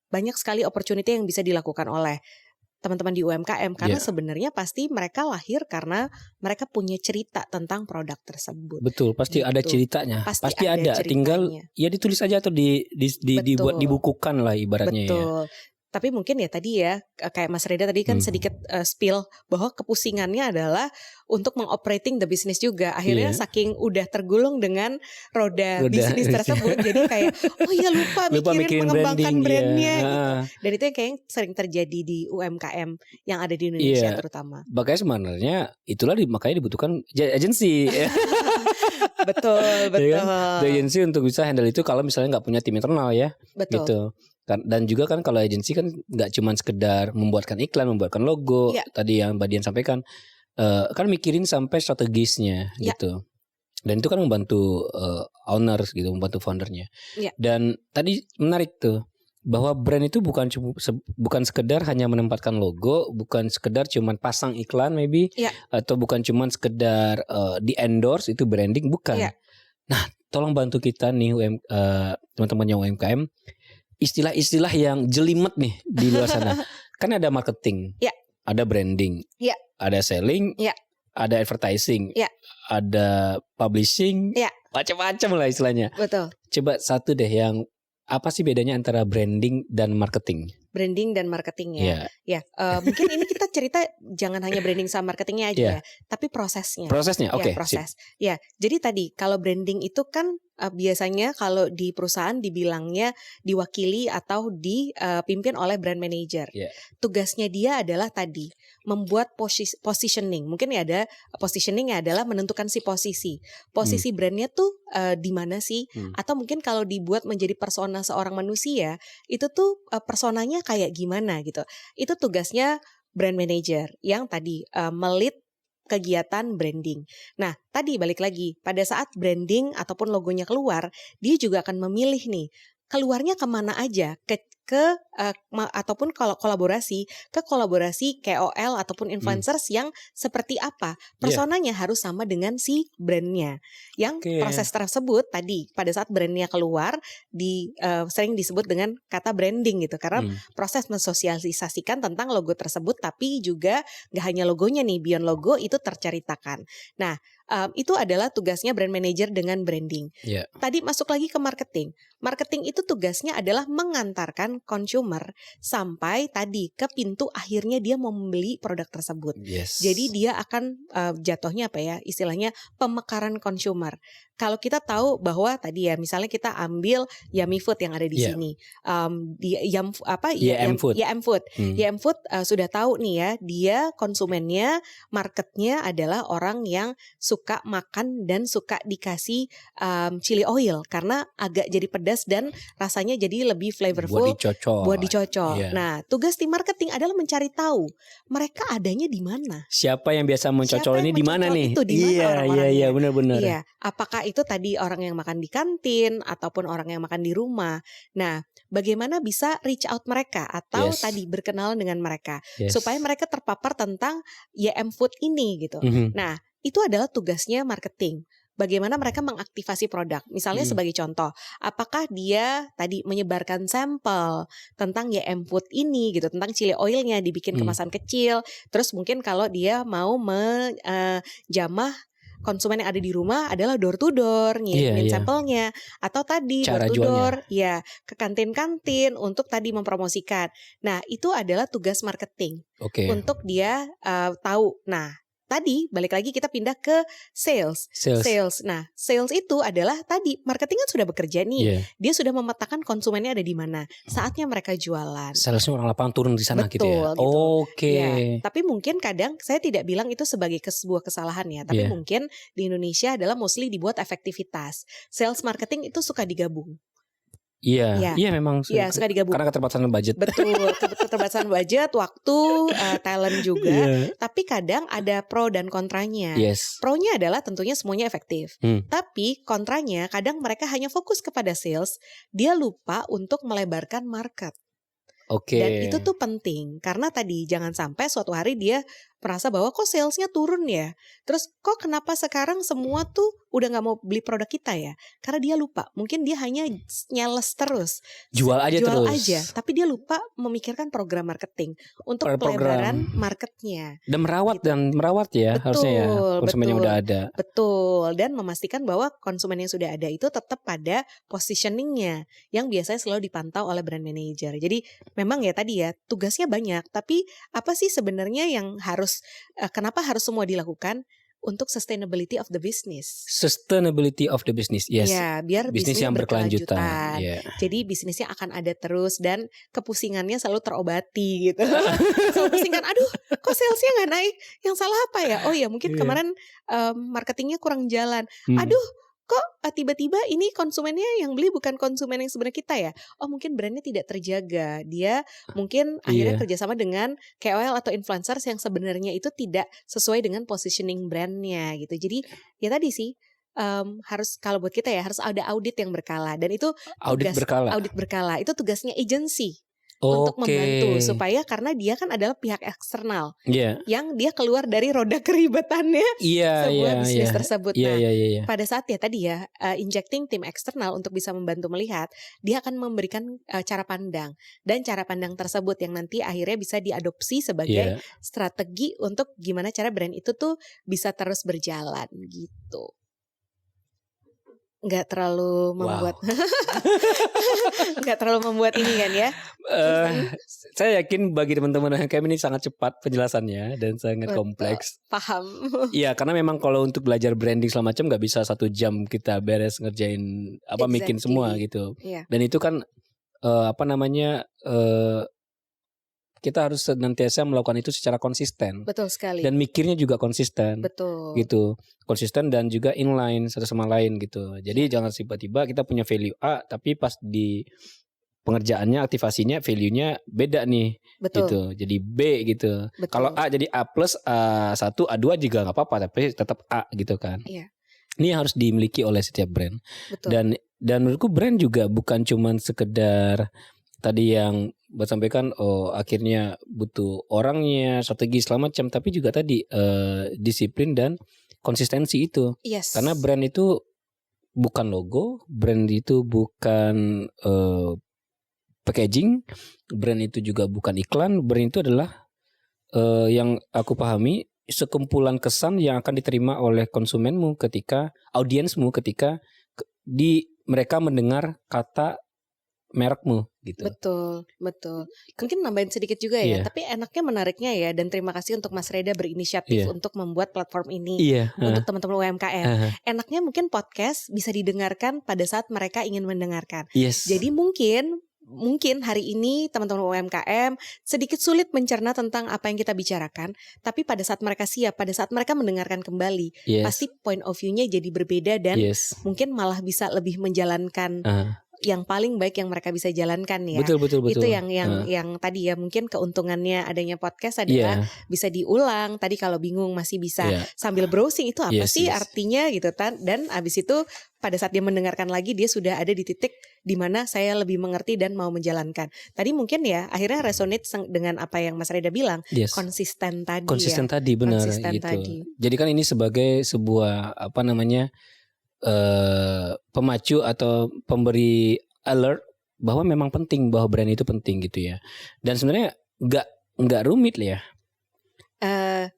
B: banyak sekali opportunity yang bisa dilakukan oleh teman-teman di UMKM, karena sebenarnya pasti mereka lahir karena mereka punya cerita tentang produk tersebut.
A: Betul, pasti ada ceritanya. Pasti ada ceritanya. Tinggal ya ditulis aja atau dibukukan lah ibaratnya.
B: Betul. Tapi mungkin ya tadi ya, kayak Mas Reda tadi kan sedikit spill bahwa kepusingannya adalah untuk mengoperating the business juga. Akhirnya saking udah tergulung dengan roda bisnis tersebut, jadi kayak lupa mikirin mengembangkan brandnya gitu. Dan itu yang kayak sering terjadi di UMKM yang ada di Indonesia terutama.
A: Makanya sebenarnya itulah makanya dibutuhkan agensi.
B: Betul.
A: Ya kan? Agensi untuk bisa handle itu kalau misalnya nggak punya tim internal ya.
B: Betul.
A: Gitu. Dan juga kan kalau agensi kan nggak cuma sekedar membuatkan iklan, membuatkan logo, tadi yang Mbak Dian sampaikan, kan mikirin sampai strategisnya gitu. Dan itu kan membantu owners gitu, membantu foundernya. Dan tadi menarik tuh bahwa brand itu bukan sekedar hanya menempatkan logo, bukan sekedar cuma pasang iklan maybe, atau bukan cuma sekedar di endorse itu branding, bukan. Nah, tolong bantu kita nih teman-teman yang UMKM, istilah-istilah yang jelimet nih di luar sana. Kan ada marketing, ada branding, ada selling, ada advertising, ada publishing, macam-macam lah istilahnya.
B: Betul.
A: Coba satu deh yang apa sih bedanya antara branding dan marketing?
B: Branding dan marketing ya. Mungkin ini kita cerita jangan hanya branding sama marketingnya aja ya, tapi prosesnya.
A: Prosesnya, oke.
B: Proses. Ya, jadi tadi kalau branding itu kan biasanya kalau di perusahaan dibilangnya diwakili atau dipimpin oleh brand manager. Tugasnya dia adalah tadi membuat positioning. Mungkin ya ada positioningnya adalah menentukan si posisi brandnya tuh di mana sih? Atau mungkin kalau dibuat menjadi persona seorang manusia, itu tuh personanya kayak gimana gitu. Itu tugasnya brand manager yang tadi melit kegiatan branding. Nah, tadi balik lagi, pada saat branding ataupun logonya keluar, dia juga akan memilih nih, keluarnya kemana aja, ataupun kalau kolaborasi, ke kolaborasi KOL ataupun influencers yang seperti apa. Personanya harus sama dengan si brandnya. Yang proses tersebut tadi, pada saat brandnya keluar, sering disebut dengan kata branding gitu. Karena proses mensosialisasikan tentang logo tersebut, tapi juga gak hanya logonya nih, beyond logo itu terceritakan. Nah, itu adalah tugasnya brand manager dengan branding. Tadi masuk lagi ke marketing. Marketing itu tugasnya adalah mengantarkan consumer sampai tadi ke pintu akhirnya dia mau membeli produk tersebut. Jadi dia akan jatuhnya apa ya, istilahnya pemekaran consumer. Kalau kita tahu bahwa tadi ya misalnya kita ambil Yummy Food yang ada di sini, YM Food sudah tahu nih ya, dia konsumennya, marketnya adalah orang yang suka makan dan suka dikasih chili oil karena agak jadi pedas dan rasanya jadi lebih flavorful buat dicocok. Nah, tugas tim marketing adalah mencari tahu mereka adanya di mana.
A: Siapa yang biasa mencocol ini di mana nih?
B: Iya,
A: benar-benar.
B: Iya, apakah itu tadi orang yang makan di kantin ataupun orang yang makan di rumah. Nah, bagaimana bisa reach out mereka atau tadi berkenalan dengan mereka supaya mereka terpapar tentang YM Food ini gitu. Nah, itu adalah tugasnya marketing. Bagaimana mereka mengaktifasi produk. Misalnya sebagai contoh, apakah dia tadi menyebarkan sampel tentang YM Food ini gitu, tentang chili oilnya dibikin kemasan kecil. Terus mungkin kalau dia mau menjamah konsumen yang ada di rumah adalah door to door, ngirimin sampelnya. Atau tadi
A: cara
B: door to door, ke kantin-kantin untuk tadi mempromosikan. Nah, itu adalah tugas marketing. Untuk dia tahu. Nah, tadi balik lagi kita pindah ke sales. Nah, sales itu adalah tadi marketing kan sudah bekerja nih. Dia sudah memetakan konsumennya ada di mana. Saatnya mereka jualan.
A: Salesnya orang lapangan turun di sana.
B: Betul,
A: gitu ya.
B: Ya, tapi mungkin kadang saya tidak bilang itu sebagai sebuah kesalahan ya. Tapi mungkin di Indonesia adalah mostly dibuat efektivitas. Sales marketing itu suka digabung.
A: Iya memang
B: suka digabung.
A: Karena keterbatasan budget.
B: Betul, keterbatasan budget, waktu, talent juga. Tapi kadang ada pro dan kontranya. Pro-nya adalah tentunya semuanya efektif. Tapi kontranya kadang mereka hanya fokus kepada sales, dia lupa untuk melebarkan market. Dan itu tuh penting karena tadi jangan sampai suatu hari dia merasa bahwa kok salesnya turun ya. Terus kok kenapa sekarang semua tuh udah gak mau beli produk kita ya. Karena dia lupa. Mungkin dia hanya nyales terus.
A: Jual aja.
B: Tapi dia lupa memikirkan program marketing. Untuk pelebaran marketnya.
A: Dan merawat ya. Harusnya ya. Konsumen yang udah ada.
B: Betul. Dan memastikan bahwa konsumen yang sudah ada itu tetap pada positioningnya. Yang biasanya selalu dipantau oleh brand manager. Jadi memang ya tadi ya tugasnya banyak. Tapi apa sih sebenarnya yang kenapa harus semua dilakukan? Untuk sustainability of the business.
A: Sustainability of the business,
B: Ya, biar bisnis yang berkelanjutan.
A: Jadi
B: bisnisnya akan ada terus dan kepusingannya selalu terobati gitu. Selalu pusingkan, aduh kok salesnya gak naik? Yang salah apa ya? Oh ya mungkin kemarin marketingnya kurang jalan. Aduh kok tiba-tiba ini konsumennya yang beli bukan konsumen yang sebenarnya kita ya? Oh mungkin brandnya tidak terjaga. Dia mungkin akhirnya kerjasama dengan KOL atau influencers yang sebenarnya itu tidak sesuai dengan positioning brandnya gitu. Jadi ya tadi sih harus kalau buat kita ya harus ada audit yang berkala. Dan itu audit berkala itu tugasnya agency. Untuk membantu supaya karena dia kan adalah pihak eksternal yang dia keluar dari roda keribetannya sebuah bisnis tersebut. Pada saat ya tadi ya injecting tim eksternal untuk bisa membantu melihat, dia akan memberikan cara pandang dan cara pandang tersebut yang nanti akhirnya bisa diadopsi sebagai strategi untuk gimana cara brand itu tuh bisa terus berjalan gitu. Nggak terlalu membuat nggak terlalu membuat ini kan ya.
A: Saya yakin bagi teman-teman HKM ini sangat cepat penjelasannya dan sangat kompleks.
B: Paham.
A: Iya karena memang kalau untuk belajar branding segala macam nggak bisa 1 jam kita beres ngerjain bikin semua gitu. Dan itu kan kita harus senantiasa melakukan itu secara konsisten.
B: Betul sekali.
A: Dan mikirnya juga konsisten.
B: Betul.
A: Gitu. Konsisten dan juga inline satu sama lain gitu. Jadi jangan tiba-tiba kita punya value A tapi pas di pengerjaannya, aktivasinya, value-nya beda nih.
B: Betul.
A: gitu. Jadi B gitu.
B: Betul.
A: Kalau A jadi A plus, A1, A2 juga nggak apa-apa, tapi tetap A gitu kan.
B: Iya.
A: Ini harus dimiliki oleh setiap brand.
B: Betul.
A: Dan menurutku brand juga bukan cuman sekedar tadi yang buat sampaikan, akhirnya butuh orangnya, strategi segala macam, tapi juga tadi disiplin dan konsistensi itu.
B: Yes.
A: Karena brand itu bukan logo, brand itu bukan packaging, brand itu juga bukan iklan, brand itu adalah yang aku pahami sekumpulan kesan yang akan diterima oleh konsumenmu ketika audiensmu ketika mereka mendengar kata merekmu gitu.
B: Betul. Mungkin nambahin sedikit juga ya, tapi enaknya menariknya ya, dan terima kasih untuk Mas Reda berinisiatif untuk membuat platform ini untuk teman-teman UMKM. Enaknya mungkin podcast bisa didengarkan pada saat mereka ingin mendengarkan. Jadi mungkin hari ini teman-teman UMKM sedikit sulit mencerna tentang apa yang kita bicarakan, tapi pada saat mereka siap, pada saat mereka mendengarkan kembali, pasti point of view-nya jadi berbeda dan mungkin malah bisa lebih menjalankan yang paling baik yang mereka bisa jalankan ya.
A: Betul.
B: Itu yang tadi ya, mungkin keuntungannya adanya podcast adalah bisa diulang. Tadi kalau bingung masih bisa sambil browsing itu apa sih artinya gitu kan. Dan abis itu pada saat dia mendengarkan lagi dia sudah ada di titik di mana saya lebih mengerti dan mau menjalankan. Tadi mungkin ya akhirnya resonate dengan apa yang Mas Reda bilang, konsisten tadi.
A: Konsisten tadi benar gitu. Tadi. Jadi kan ini sebagai sebuah pemacu atau pemberi alert bahwa memang penting, bahwa brand itu penting gitu ya. Dan sebenarnya nggak rumit ya.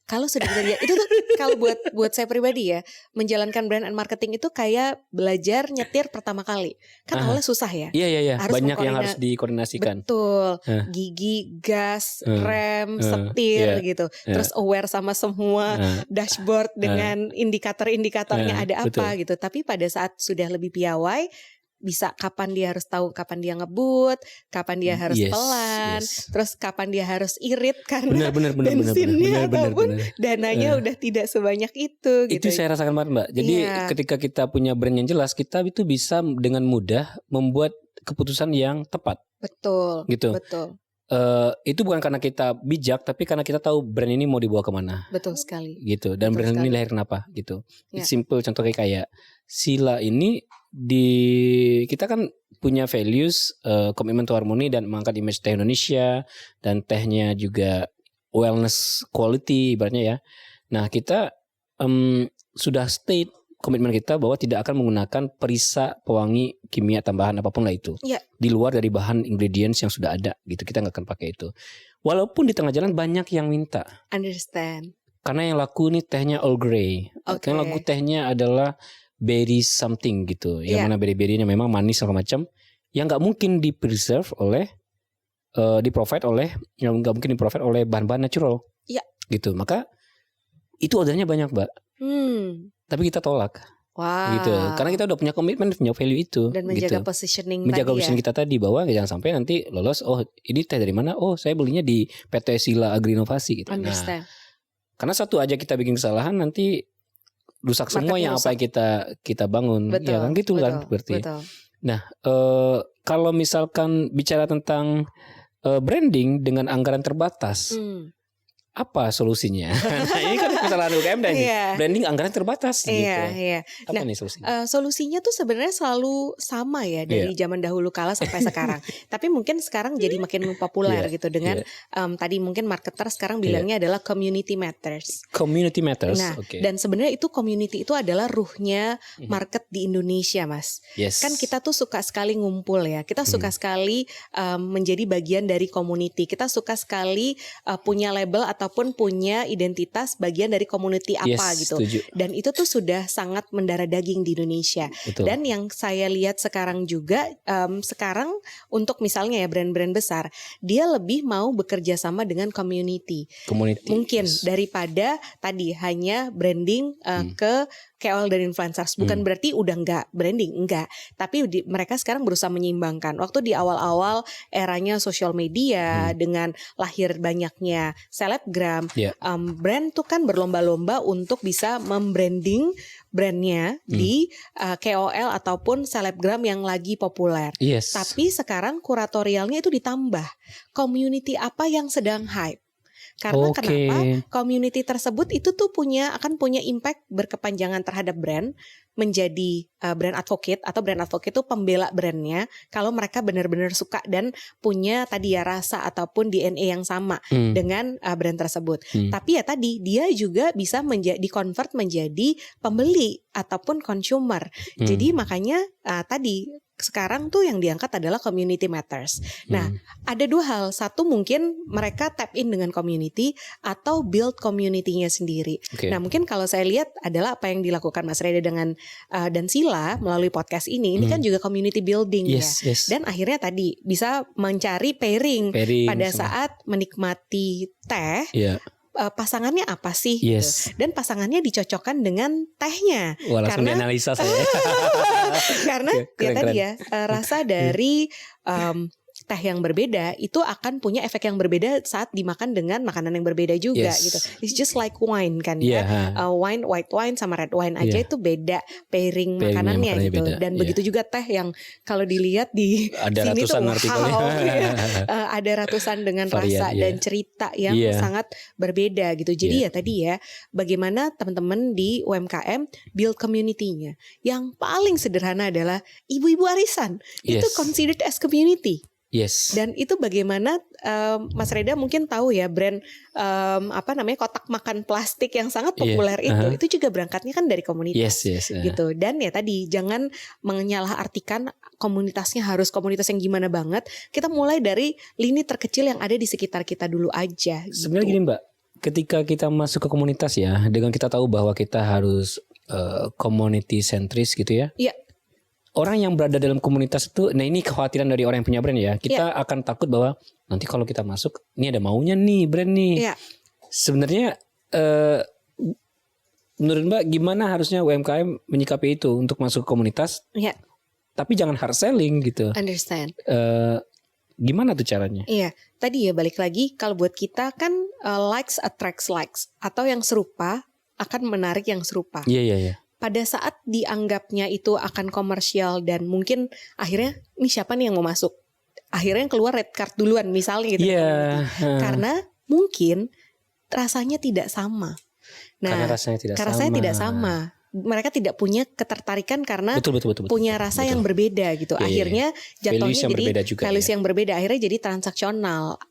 B: Kalau sudah ya itu tuh kalau buat saya pribadi ya, menjalankan brand and marketing itu kayak belajar nyetir pertama kali. Kan awalnya susah ya.
A: Iya. Banyak yang harus dikoordinasikan.
B: Betul. Gigi, gas, rem, setir gitu. Terus aware sama semua dashboard dengan indikator-indikatornya ada apa gitu. Tapi pada saat sudah lebih piawai, bisa kapan dia harus tahu kapan dia ngebut, kapan dia harus pelan, terus kapan dia harus irit karena bensinnya ataupun dananya udah tidak sebanyak itu.
A: Itu saya rasakan banget Mbak. Jadi ketika kita punya brand yang jelas, kita itu bisa dengan mudah membuat keputusan yang tepat.
B: Betul.
A: Gitu.
B: Betul.
A: Itu bukan karena kita bijak, tapi karena kita tahu brand ini mau dibawa kemana.
B: Betul sekali.
A: Gitu. Dan brand ini lahir kenapa gitu. Simple contohnya kayak Sila ini kita kan punya values, komitmen to harmony dan mengangkat image teh Indonesia dan tehnya juga wellness quality ibaratnya ya. Nah kita sudah state komitmen kita bahwa tidak akan menggunakan perisa, pewangi, kimia tambahan apapun lah itu di luar dari bahan ingredients yang sudah ada gitu. Kita nggak akan pakai itu. Walaupun di tengah jalan banyak yang minta.
B: Understand.
A: Karena yang laku nih tehnya All Grey. Yang laku tehnya adalah berry something gitu, yang mana berry-berrynya memang manis segala macam, yang nggak mungkin di-preserve oleh, di-provide oleh bahan-bahan natural, gitu. Maka itu ordernya banyak Mbak, tapi kita tolak, gitu. Karena kita udah punya komitmen, punya value itu,
B: dan menjaga
A: gitu.
B: Positioning
A: kita tadi bahwa jangan sampai nanti lolos, ini teh dari mana? Saya belinya di PT Sila Agri Inovasi gitu. Nah, karena satu aja kita bikin kesalahan nanti rusak semua yang apa yang kita bangun. Ya kan gitu kan berarti. Nah, kalau misalkan bicara tentang branding dengan anggaran terbatas, apa solusinya? Nah, ini kan kesalahan UMKM nih. Branding anggaran terbatas gitu. Apa nih solusinya?
B: Solusinya tuh sebenarnya selalu sama ya dari zaman dahulu kala sampai sekarang. Tapi mungkin sekarang jadi makin populer gitu dengan tadi mungkin marketer sekarang bilangnya adalah community matters.
A: Community matters.
B: Nah, dan sebenarnya itu community itu adalah ruhnya market di Indonesia, Mas. Kan kita tuh suka sekali ngumpul ya. Kita suka sekali menjadi bagian dari community. Kita suka sekali punya label ataupun punya identitas bagian dari community apa gitu.
A: Setuju.
B: Dan itu tuh sudah sangat mendarah daging di Indonesia.
A: Betul.
B: Dan yang saya lihat sekarang juga sekarang untuk misalnya ya brand-brand besar, dia lebih mau bekerja sama dengan community. Mungkin daripada tadi hanya branding ke KOL dan influencers. Bukan berarti udah nggak branding, enggak. Tapi mereka sekarang berusaha menyeimbangkan. Waktu di awal-awal eranya sosial media dengan lahir banyaknya selebgram, brand tuh kan berlomba-lomba untuk bisa membranding brandnya di KOL ataupun selebgram yang lagi populer.
A: Yes.
B: Tapi sekarang kuratorialnya itu ditambah community apa yang sedang hype. Karena kenapa? Community tersebut itu tuh akan punya impact berkepanjangan terhadap brand, menjadi brand advocate atau brand advocate itu pembela brandnya kalau mereka benar-benar suka dan punya tadi ya rasa ataupun DNA yang sama dengan brand tersebut. Tapi ya tadi dia juga bisa di-convert menjadi pembeli ataupun consumer. Jadi makanya tadi sekarang tuh yang diangkat adalah community matters. Nah, ada dua hal. Satu mungkin mereka tap in dengan community atau build community-nya sendiri. Nah, mungkin kalau saya lihat adalah apa yang dilakukan Mas Reda dengan dan Sila melalui podcast ini kan juga community building
A: yes.
B: Dan akhirnya tadi bisa mencari pairing pada saat menikmati teh. Pasangannya apa sih?
A: Yes.
B: Gitu. Dan pasangannya dicocokkan dengan tehnya.
A: Wah, langsung dianalisa saya.
B: Karena tadi ya rasa dari teh yang berbeda itu akan punya efek yang berbeda saat dimakan dengan makanan yang berbeda juga gitu. It's just like wine kan ya. Wine, white wine sama red wine aja itu beda pairing makanannya gitu.
A: Beda.
B: Dan begitu juga teh yang kalau dilihat di
A: ada
B: sini
A: ratusan
B: tuh ada ratusan dengan rasa dan cerita yang sangat berbeda gitu. Jadi ya tadi ya bagaimana teman-teman di UMKM build community-nya. Yang paling sederhana adalah ibu-ibu arisan. Itu considered as community.
A: Yes.
B: Dan itu bagaimana Mas Reda mungkin tahu ya brand kotak makan plastik yang sangat populer itu juga berangkatnya kan dari komunitas gitu. Dan ya tadi jangan menyalahartikan komunitasnya harus komunitas yang gimana banget. Kita mulai dari lini terkecil yang ada di sekitar kita dulu aja.
A: Sebenarnya gini Mbak, ketika kita masuk ke komunitas ya, dengan kita tahu bahwa kita harus community sentris gitu ya.
B: Iya.
A: Orang yang berada dalam komunitas itu, nah ini kekhawatiran dari orang yang punya brand ya. Kita akan takut bahwa nanti kalau kita masuk, ini ada maunya nih brand nih. Sebenarnya menurut Mbak gimana harusnya UMKM menyikapi itu untuk masuk ke komunitas? Tapi jangan hard selling gitu.
B: Understand.
A: Gimana tuh caranya?
B: Iya, tadi ya balik lagi kalau buat kita kan likes attracts likes atau yang serupa akan menarik yang serupa.
A: Iya.
B: Pada saat dianggapnya itu akan komersial dan mungkin akhirnya ini siapa nih yang mau masuk? Akhirnya yang keluar red card duluan misalnya gitu. Karena mungkin rasanya tidak sama. Nah,
A: karena rasanya tidak sama.
B: Mereka tidak punya ketertarikan karena
A: betul,
B: punya rasa yang berbeda gitu. Akhirnya jatuhnya jadi values yang berbeda. Akhirnya jadi transaksional.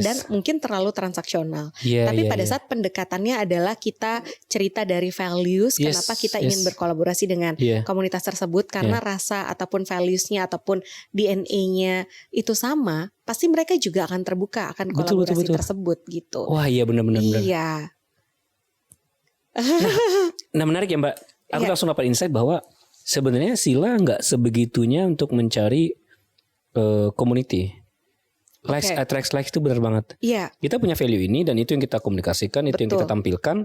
B: Dan mungkin terlalu transaksional. Tapi pada saat pendekatannya adalah kita cerita dari values. Kenapa kita ingin berkolaborasi dengan komunitas tersebut. Karena rasa ataupun valuesnya ataupun DNA-nya itu sama. Pasti mereka juga akan terbuka akan kolaborasi tersebut gitu.
A: Wah iya benar-benar.
B: Iya.
A: Nah menarik ya Mbak. Aku langsung dapat insight bahwa sebenarnya Sila nggak sebegitunya untuk mencari community. Likes attracts likes itu benar banget. Kita punya value ini dan itu yang kita komunikasikan, itu yang kita tampilkan.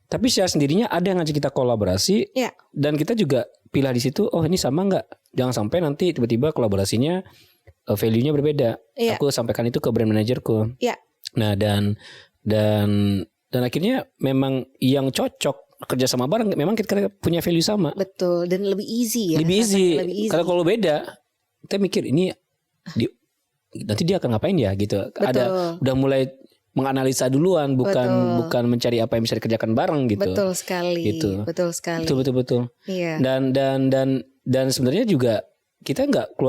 A: Tapi secara sendirinya ada yang ngajak kita kolaborasi. Dan kita juga pilih di situ. Oh ini sama nggak? Jangan sampai nanti tiba-tiba kolaborasinya value-nya berbeda. Aku sampaikan itu ke brand manajerku. Nah dan akhirnya memang yang cocok kerja sama bareng memang kita punya value sama.
B: Betul, dan lebih easy ya.
A: Lebih easy. Kalau beda kita mikir ini nanti dia akan ngapain ya gitu. Udah mulai menganalisa duluan bukan mencari apa yang bisa dikerjakan bareng gitu.
B: Betul sekali.
A: Gitu.
B: Betul sekali.
A: Betul.
B: Iya.
A: Dan sebenarnya juga kita nggak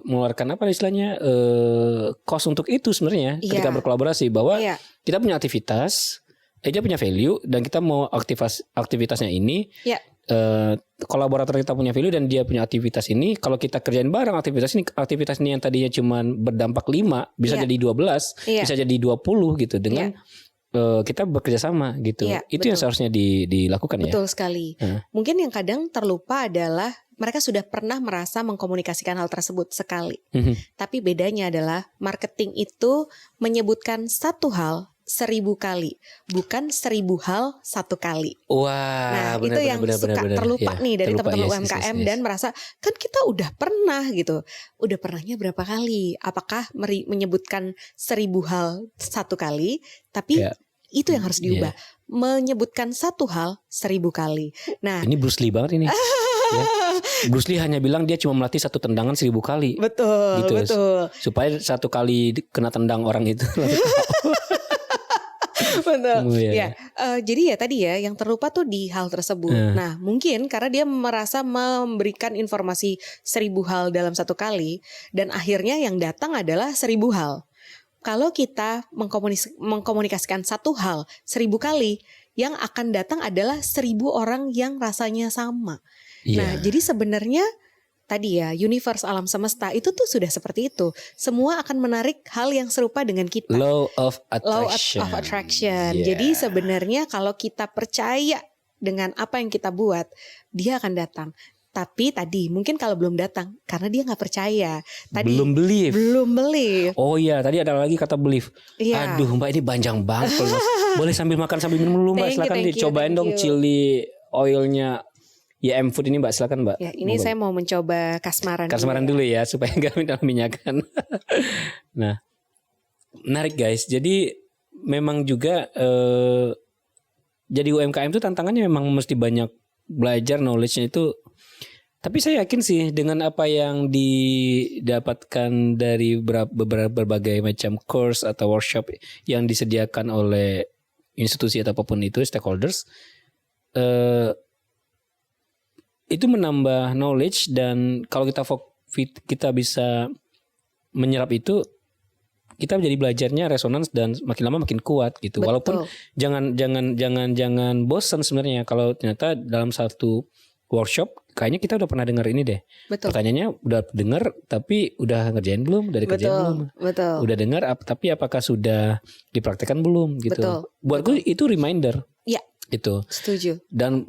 A: mengeluarkan apa istilahnya cost untuk itu sebenarnya ketika berkolaborasi bahwa kita punya aktivitas, dia punya value dan kita mau aktivitasnya ini kolaborator kita punya value dan dia punya aktivitas ini, kalau kita kerjain bareng aktivitas ini yang tadinya cuma berdampak 5 bisa jadi 12 bisa jadi 20 gitu dengan kita bekerja sama gitu. Itu yang seharusnya dilakukan
B: Betul sekali. Mungkin yang kadang terlupa adalah mereka sudah pernah merasa mengkomunikasikan hal tersebut sekali. Tapi bedanya adalah marketing itu menyebutkan satu hal 1000 kali, bukan 1000 hal satu kali.
A: Wah,
B: itu yang suka terlupa nih dari teman-teman UMKM dan merasa kan kita udah pernah gitu. Udah pernahnya berapa kali? Apakah menyebutkan 1000 hal satu kali? Tapi Itu yang harus diubah. Menyebutkan satu hal 1000 kali. Nah,
A: ini Bruce Lee banget ini. Ya. Bruce Lee hanya bilang dia cuma melatih satu tendangan 1000 kali.
B: betul,
A: Gitu.
B: betul.
A: Supaya satu kali kena tendang orang itu.
B: Betul.
A: Iya.
B: Jadi ya tadi ya yang terlupa tuh di hal tersebut. Nah, mungkin karena dia merasa memberikan informasi 1000 hal dalam satu kali dan akhirnya yang datang adalah 1000 hal. Kalau kita mengkomunikasikan satu hal 1000 kali, yang akan datang adalah 1000 orang yang rasanya sama. Nah, jadi sebenarnya tadi ya, universe alam semesta itu tuh sudah seperti itu. Semua akan menarik hal yang serupa dengan kita.
A: Law of
B: Law
A: attraction.
B: of attraction. Jadi sebenarnya kalau kita percaya dengan apa yang kita buat, dia akan datang. Tapi tadi mungkin kalau belum datang karena dia nggak percaya. Tadi
A: Belum believe. Oh iya, tadi ada lagi kata believe.
B: Iya.
A: Aduh Mbak, ini panjang banget. Boleh sambil makan sambil minum dulu Mbak. Silakan dicobain dong chili oilnya YM Food ini Mbak, silakan Mbak.
B: Ya, ini saya mau mencoba kasmaran.
A: Kasmaran dulu ya supaya nggak minyak-minyakan. Nah, menarik guys. Jadi memang juga jadi UMKM itu tantangannya memang mesti banyak belajar, knowledge-nya itu. Tapi saya yakin sih dengan apa yang didapatkan dari berbagai macam course atau workshop yang disediakan oleh institusi atau apapun itu, stakeholders, itu menambah knowledge, dan kalau kita bisa menyerap itu, kita menjadi belajarnya resonans dan makin lama makin kuat gitu.
B: Betul.
A: Walaupun jangan bosan sebenarnya kalau ternyata dalam satu workshop kayaknya kita udah pernah dengar ini deh.
B: Betul.
A: Pertanyaannya udah dengar tapi udah ngerjain belum? Udah dikerjain belum?
B: Betul.
A: Udah dengar tapi apakah sudah dipraktekkan belum gitu.
B: Betul.
A: Buatku itu reminder.
B: Iya.
A: Itu.
B: Setuju.
A: Dan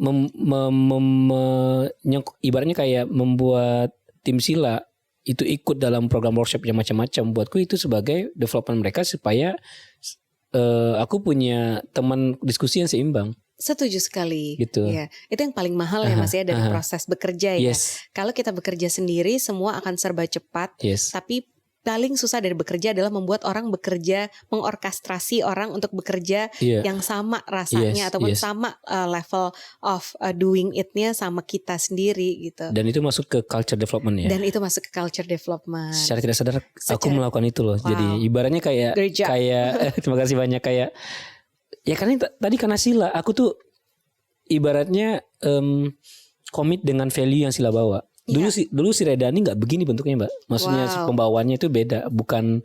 A: ibaratnya kayak membuat tim Sila itu ikut dalam program workshop yang macam-macam. Buatku itu sebagai development mereka supaya aku punya teman diskusi yang seimbang.
B: Setuju sekali.
A: Gitu.
B: Ya, itu yang paling mahal ya Mas ya dari proses bekerja ya.
A: Yes.
B: Kalau kita bekerja sendiri semua akan serba cepat.
A: Yes.
B: Tapi paling susah dari bekerja adalah membuat orang bekerja, mengorkestrasi orang untuk bekerja yang sama rasanya ataupun sama level of doing it-nya sama kita sendiri gitu.
A: Dan itu masuk ke culture development ya.
B: Dan itu masuk ke culture development.
A: Secara tidak sadar aku melakukan itu loh. Wow. Jadi ibaratnya kayak terima kasih banyak, kayak ya karena tadi karena Sila, aku tuh ibaratnya komit dengan value yang Sila bawa. Dulu si Redani nggak begini bentuknya Mbak. Maksudnya pembawaannya itu beda, bukan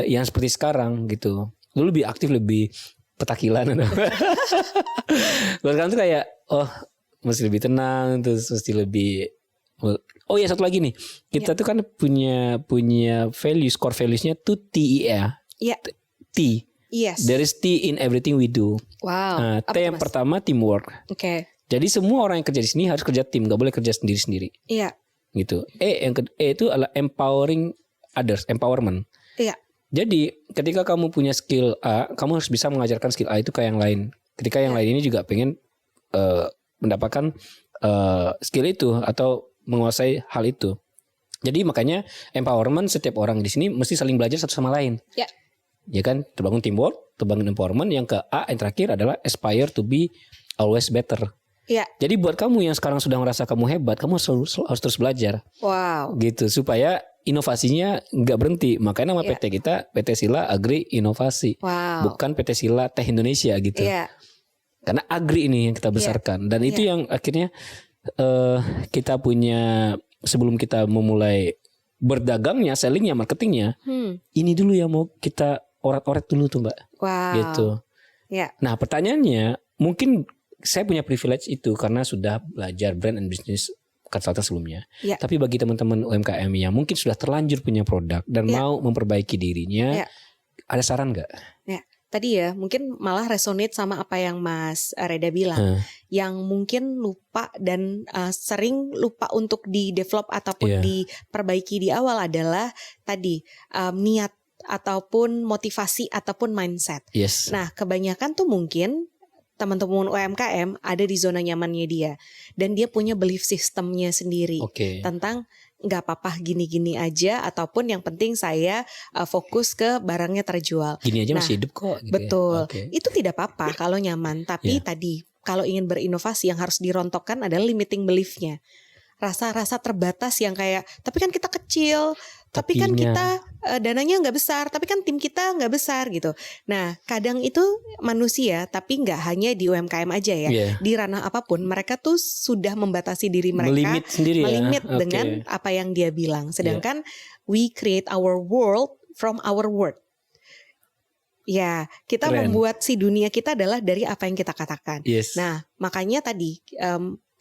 A: yang seperti sekarang gitu. Dulu lebih aktif, lebih petakilan. Sekarang tuh kayak mesti lebih tenang, terus mesti lebih. Oh ya, satu lagi nih, kita tuh kan punya values, core valuesnya tuh T ya.
B: Iya.
A: T.
B: Yes.
A: There is T in everything we do.
B: Wow.
A: Nah, T yang pertama teamwork.
B: Oke.
A: Jadi semua orang yang kerja di sini harus kerja tim, nggak boleh kerja sendiri-sendiri.
B: Iya.
A: Gitu. E itu adalah empowering others, empowerment.
B: Iya.
A: Jadi ketika kamu punya skill A, kamu harus bisa mengajarkan skill A itu ke yang lain. Ketika yang lain ini juga pengen mendapatkan skill itu atau menguasai hal itu. Jadi makanya empowerment, setiap orang di sini mesti saling belajar satu sama lain.
B: Iya.
A: Ya kan, terbangun teamwork, terbangun empowerment. Yang ke A yang terakhir adalah aspire to be always better.
B: Iya.
A: Jadi buat kamu yang sekarang sudah merasa kamu hebat, kamu harus terus belajar.
B: Wow.
A: Gitu supaya inovasinya nggak berhenti. Makanya nama PT kita PT Sila Agri Inovasi.
B: Wow.
A: Bukan PT Sila Teh Indonesia gitu.
B: Iya.
A: Karena agri ini yang kita besarkan. Dan itu yang akhirnya kita punya, sebelum kita memulai berdagangnya, sellingnya, marketingnya, ini dulu yang mau kita oret-oret dulu tuh Mbak.
B: Wow.
A: Gitu.
B: Ya.
A: Nah pertanyaannya, mungkin saya punya privilege itu karena sudah belajar brand and business consultant sebelumnya.
B: Ya.
A: Tapi bagi teman-teman UMKM yang mungkin sudah terlanjur punya produk dan mau memperbaiki dirinya, ada saran nggak?
B: Ya. Tadi ya mungkin malah resonate sama apa yang Mas Reda bilang, yang mungkin lupa dan sering lupa untuk di-develop ataupun diperbaiki di awal adalah tadi niat ataupun motivasi ataupun mindset.
A: Yes.
B: Nah kebanyakan tuh mungkin teman-teman UMKM ada di zona nyamannya dia dan dia punya belief systemnya sendiri tentang nggak apa-apa gini-gini aja, ataupun yang penting saya fokus ke barangnya terjual.
A: Gini aja
B: Nah,
A: masih hidup kok gitu
B: betul.
A: ya. Oke.
B: Itu tidak apa-apa kalau nyaman, tapi
A: Iya.
B: tadi kalau ingin berinovasi yang harus dirontokkan adalah limiting belief-nya. Rasa-rasa terbatas yang kayak, tapi kan kita kecil, tapi kan
A: Tapinya.
B: kita dananya nggak besar, tapi kan tim kita nggak besar gitu. Nah, kadang itu manusia, tapi nggak hanya di UMKM aja ya.
A: Iya.
B: Di ranah apapun, mereka tuh sudah membatasi diri mereka,
A: Melimit sendiri ya.
B: melimit
A: Oke.
B: dengan apa yang dia bilang. Sedangkan we create our world from our word. Ya, kita
A: Keren.
B: membuat si dunia kita adalah dari apa yang kita katakan.
A: Yes.
B: Nah, makanya tadi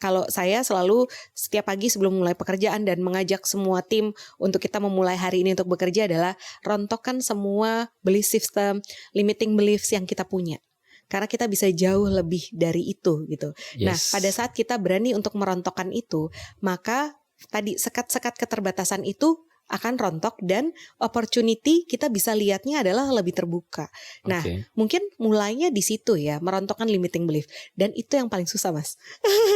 B: kalau saya selalu setiap pagi sebelum mulai pekerjaan dan mengajak semua tim untuk kita memulai hari ini untuk bekerja adalah rontokkan semua belief system, limiting beliefs yang kita punya. Karena kita bisa jauh lebih dari itu gitu. Nah,
A: Yes.
B: pada saat kita berani untuk merontokkan itu, maka tadi sekat-sekat keterbatasan itu akan rontok dan opportunity kita bisa lihatnya adalah lebih terbuka. Nah,
A: Oke.
B: mungkin mulainya di situ ya, merontokkan limiting belief. Dan itu yang paling susah, Mas.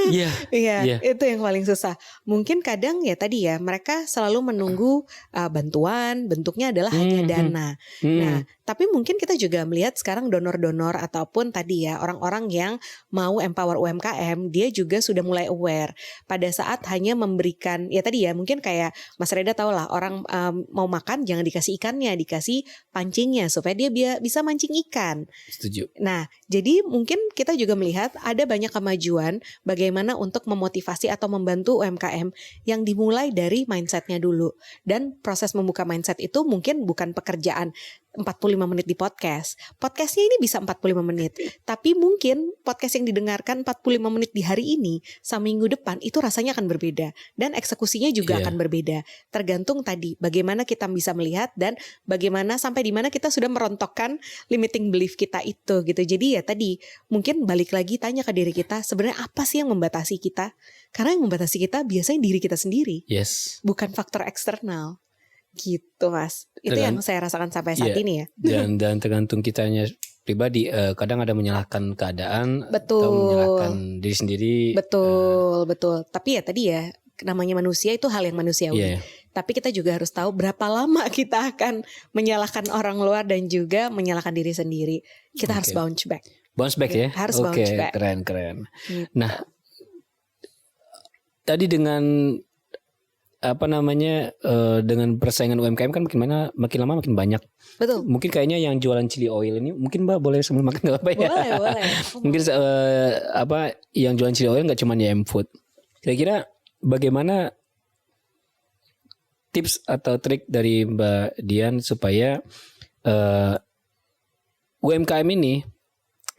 A: Iya.
B: Iya,
A: Iya.
B: itu yang paling susah. Mungkin kadang ya tadi ya, mereka selalu menunggu bantuan, bentuknya adalah hanya dana. Nah, tapi mungkin kita juga melihat sekarang donor-donor ataupun tadi ya orang-orang yang mau empower UMKM, dia juga sudah mulai aware. Pada saat hanya memberikan, ya tadi ya mungkin kayak Mas Reda tahu lah, orang mau makan jangan dikasih ikannya, dikasih pancingnya supaya dia bisa mancing ikan.
A: Setuju.
B: Nah, jadi mungkin kita juga melihat ada banyak kemajuan bagaimana untuk memotivasi atau membantu UMKM yang dimulai dari mindsetnya dulu. Dan proses membuka mindset itu mungkin bukan pekerjaan 45 menit di podcast. Podcastnya ini bisa 45 menit. Tapi mungkin podcast yang didengarkan 45 menit di hari ini sama minggu depan itu rasanya akan berbeda. Dan eksekusinya juga
A: Iya.
B: akan berbeda. Tergantung tadi bagaimana kita bisa melihat dan bagaimana sampai di mana kita sudah merontokkan limiting belief kita itu gitu. Jadi ya tadi mungkin balik lagi tanya ke diri kita, sebenarnya apa sih yang membatasi kita? Karena yang membatasi kita biasanya diri kita sendiri,
A: Yes.
B: bukan faktor eksternal. Gitu Mas. Itu
A: Tergan-
B: yang saya rasakan sampai saat
A: Iya.
B: ini ya.
A: Dan tergantung kitanya pribadi. Kadang ada menyalahkan keadaan
B: Betul.
A: atau menyalahkan diri sendiri.
B: Betul. Tapi ya tadi ya namanya manusia itu hal yang manusiawi.
A: Iya.
B: Tapi kita juga harus tahu berapa lama kita akan menyalahkan orang luar dan juga menyalahkan diri sendiri. Kita harus
A: Oke.
B: bounce back.
A: Bounce back ya.
B: Harus
A: Oke,
B: bounce back.
A: keren.
B: Gitu.
A: Nah, tadi dengan dengan persaingan UMKM kan makin lama makin banyak.
B: Betul.
A: Mungkin kayaknya yang jualan chili oil ini mungkin Mbak boleh sambil makan nggak apa ya?
B: Boleh.
A: Mungkin yang jualan chili oil nggak cuma YM Food. Kira-kira bagaimana tips atau trik dari Mbak Dian supaya UMKM ini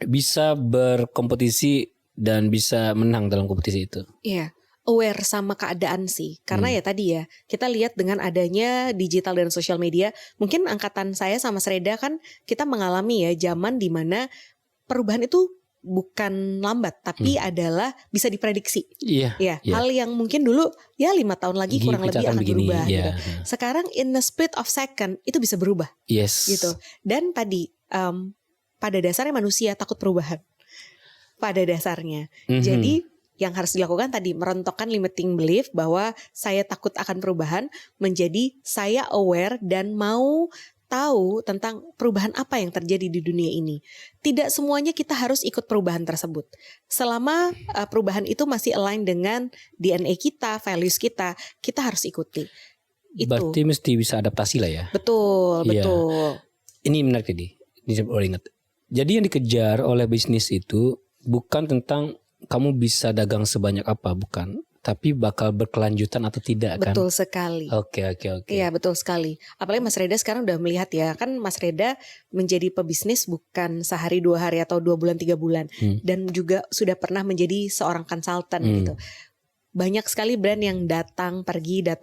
A: bisa berkompetisi dan bisa menang dalam kompetisi itu?
B: Iya, aware sama keadaan sih. Karena ya tadi ya, kita lihat dengan adanya digital dan sosial media, mungkin angkatan saya sama Sreda kan kita mengalami ya zaman dimana perubahan itu bukan lambat, tapi adalah bisa diprediksi.
A: Iya.
B: Ya, hal yang mungkin dulu ya 5 tahun lagi kurang
A: Kita
B: lebih akan
A: begini,
B: berubah.
A: ya.
B: Gitu. Sekarang in a split of second itu bisa berubah
A: Yes.
B: gitu. Dan tadi pada dasarnya manusia takut perubahan. Pada dasarnya.
A: Mhm.
B: Jadi yang harus dilakukan tadi merontokkan limiting belief bahwa saya takut akan perubahan menjadi saya aware dan mau tahu tentang perubahan apa yang terjadi di dunia ini. Tidak semuanya kita harus ikut perubahan tersebut. Selama perubahan itu masih align dengan DNA kita, values kita harus ikuti. Itu.
A: Berarti mesti bisa adaptasi lah ya.
B: Betul,
A: Iya.
B: betul.
A: Ini menarik tadi. Ini saya baru ingat. Jadi yang dikejar oleh bisnis itu bukan tentang kamu bisa dagang sebanyak apa, bukan. Tapi bakal berkelanjutan atau tidak kan?
B: Betul sekali.
A: Oke.
B: Iya betul sekali. Apalagi Mas Reda sekarang udah melihat ya. Kan Mas Reda menjadi pebisnis bukan sehari 2 hari atau 2 bulan 3 bulan. Dan juga sudah pernah menjadi seorang konsultan gitu. Banyak sekali brand yang datang pergi dan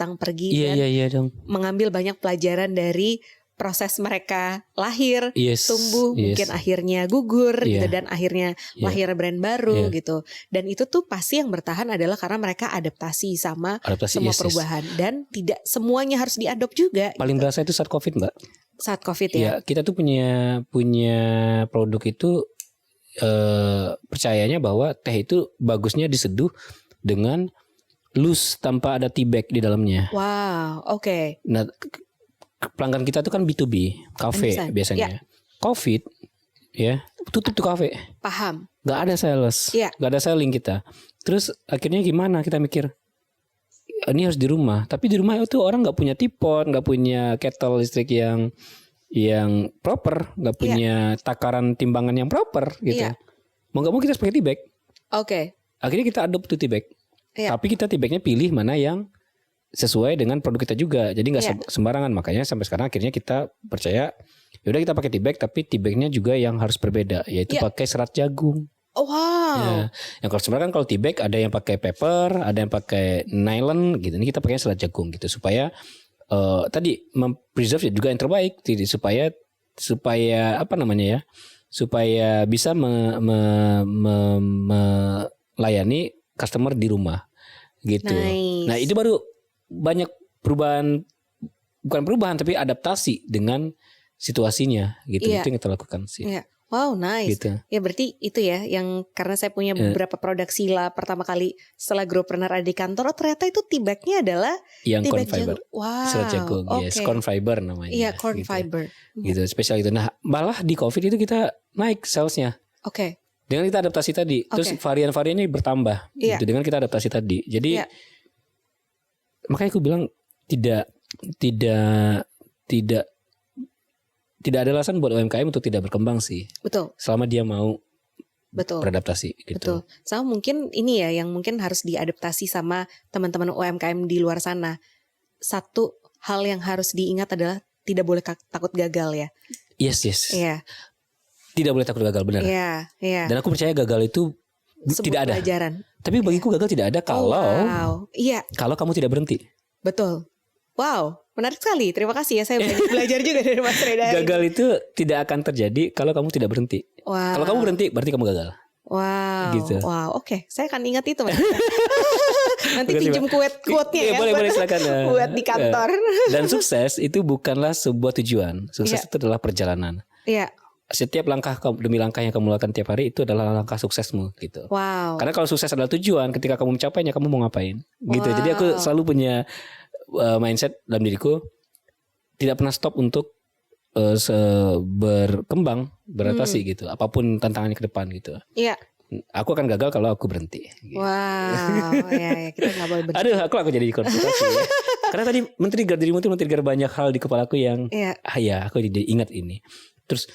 A: Iya dong.
B: mengambil banyak pelajaran dari proses mereka lahir,
A: Yes,
B: tumbuh,
A: yes.
B: mungkin akhirnya gugur gitu,
A: Iya.
B: dan akhirnya
A: Iya.
B: lahir brand baru
A: Iya.
B: gitu. Dan itu tuh pasti yang bertahan adalah karena mereka adaptasi sama
A: Adaptasi,
B: semua
A: yes.
B: perubahan. Dan tidak semuanya harus diadopt juga.
A: Paling berasa itu saat COVID, Mbak.
B: Saat COVID ya.
A: Ya, kita tuh punya produk itu percayanya bahwa teh itu bagusnya diseduh dengan loose tanpa ada tea bag di dalamnya.
B: Wow, oke.
A: Nah, pelanggan kita tuh kan B2B, kafe
B: Understand.
A: biasanya. Covid ya, tutup tuh kafe.
B: Paham.
A: Gak ada sales,
B: Iya.
A: gak ada selling kita. Terus akhirnya gimana? Kita mikir ini harus di rumah. Tapi di rumah itu orang nggak punya tipot, nggak punya kettle listrik yang proper, nggak punya takaran timbangan yang proper gitu.
B: Iya.
A: Mau nggak mau kita pakai tea bag.
B: Oke.
A: Akhirnya kita adopt tuh tea bag.
B: Iya.
A: Tapi kita tea bagnya pilih mana yang sesuai dengan produk kita juga. Jadi nggak
B: Iya.
A: sembarangan. Makanya sampai sekarang akhirnya kita percaya yaudah kita pakai tea bag, tapi tea bagnya juga yang harus berbeda, yaitu
B: Iya.
A: pakai serat jagung.
B: Oh, wow.
A: Ya, yang kalau sebenarnya kan kalau tea bag ada yang pakai paper, ada yang pakai nylon gitu. Ini kita pakai serat jagung gitu supaya tadi mempreserve juga yang terbaik, supaya apa namanya ya? Supaya bisa melayani customer di rumah gitu.
B: Nice.
A: Nah, itu baru banyak perubahan, bukan perubahan tapi adaptasi dengan situasinya gitu.
B: Iya.
A: Itu yang kita lakukan sih.
B: Iya. Wow, nice.
A: Gitu.
B: Ya berarti itu ya yang karena saya punya beberapa produk Sila pertama kali setelah Growpreneur ada di kantor, oh ternyata itu tea bag-nya adalah
A: Yang
B: tea
A: corn
B: bag
A: fiber,
B: jagung. Wow.
A: serat jagung, yes,
B: Oke.
A: corn fiber namanya.
B: Iya, corn
A: gitu.
B: fiber.
A: Gitu, spesial itu. Nah, malah di COVID itu kita naik salesnya
B: Oke.
A: dengan kita adaptasi tadi. Terus
B: Oke.
A: varian-varian ini bertambah.
B: Iya.
A: Gitu, dengan kita adaptasi tadi. Jadi
B: Iya.
A: makanya aku bilang tidak ada alasan buat UMKM untuk tidak berkembang sih.
B: Betul.
A: Selama dia mau
B: Betul.
A: beradaptasi gitu.
B: Betul. Sama mungkin ini ya yang mungkin harus diadaptasi sama teman-teman UMKM di luar sana. Satu hal yang harus diingat adalah tidak boleh takut gagal ya.
A: Yes.
B: Iya.
A: Tidak boleh takut gagal, benar.
B: Iya.
A: Dan aku percaya gagal itu
B: Sebuah
A: tidak ada.
B: pelajaran.
A: Tapi bagiku gagal tidak ada kalau
B: Wow. Iya,
A: kalau kamu tidak berhenti.
B: betul. Wow, menarik sekali. Terima kasih ya, saya banyak belajar juga dari Mas Reda.
A: Gagal itu tidak akan terjadi kalau kamu tidak berhenti.
B: Wow.
A: Kalau kamu berhenti berarti kamu gagal.
B: Wow.
A: Gitu.
B: Wow, oke. Saya akan ingat itu, Mas. Nanti
A: Makasih,
B: pinjem quote-nya
A: Iya,
B: ya.
A: boleh silakan.
B: Buat di kantor.
A: Dan sukses itu bukanlah sebuah tujuan. Sukses
B: Iya.
A: itu adalah perjalanan.
B: Iya.
A: Setiap langkah demi langkah yang kamu lakukan tiap hari itu adalah langkah suksesmu gitu.
B: Wow.
A: Karena kalau sukses adalah tujuan, ketika kamu mencapainya kamu mau ngapain? Gitu.
B: Wow.
A: Jadi aku selalu punya mindset dalam diriku tidak pernah stop untuk berkembang, beradaptasi gitu. Apapun tantangannya ke depan gitu.
B: Iya.
A: Aku akan gagal kalau aku berhenti. Gitu.
B: Wow. Ya, kita nggak boleh berhenti.
A: Aduh, aku jadi konsultasi. Ya. Karena tadi men-trigger dirimu tuh men-trigger banyak hal di kepala aku yang
B: Iya.
A: aku jadi ingat ini. Terus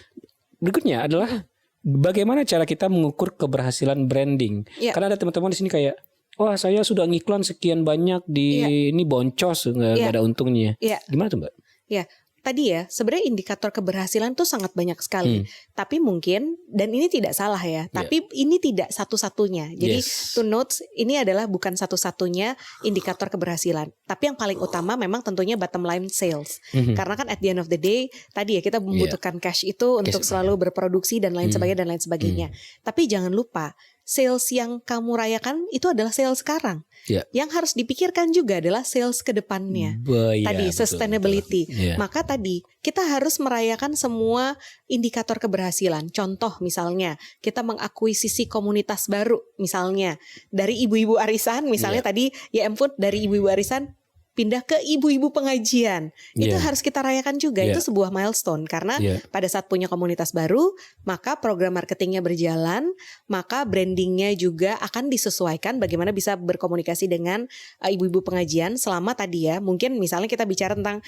A: berikutnya adalah bagaimana cara kita mengukur keberhasilan branding.
B: Iya.
A: Karena ada teman-teman di sini kayak, wah saya sudah ngiklan sekian banyak di ini boncos nggak ada untungnya.
B: Iya.
A: Gimana tuh Mbak?
B: Ya, tadi ya sebenarnya indikator keberhasilan tuh sangat banyak sekali. Tapi mungkin dan ini tidak salah ya. Tapi ini tidak satu-satunya. Jadi to notes ini adalah bukan satu-satunya indikator keberhasilan. Tapi yang paling utama memang tentunya bottom line sales. Karena kan at the end of the day tadi ya kita membutuhkan cash itu untuk selalu berproduksi dan lain sebagainya dan lain sebagainya. Tapi jangan lupa sales yang kamu rayakan itu adalah sales sekarang. Yang harus dipikirkan juga adalah sales ke depannya. Tadi sustainability. Maka tadi kita harus merayakan semua indikator keberhasilan. Contoh misalnya kita mengakuisisi komunitas baru misalnya dari ibu-ibu arisan misalnya tadi YM Food dari ibu-ibu arisan pindah ke ibu-ibu pengajian. Itu harus kita rayakan juga. Itu sebuah milestone karena pada saat punya komunitas baru, maka program marketingnya berjalan, maka brandingnya juga akan disesuaikan bagaimana bisa berkomunikasi dengan ibu-ibu pengajian selama tadi ya. Mungkin misalnya kita bicara tentang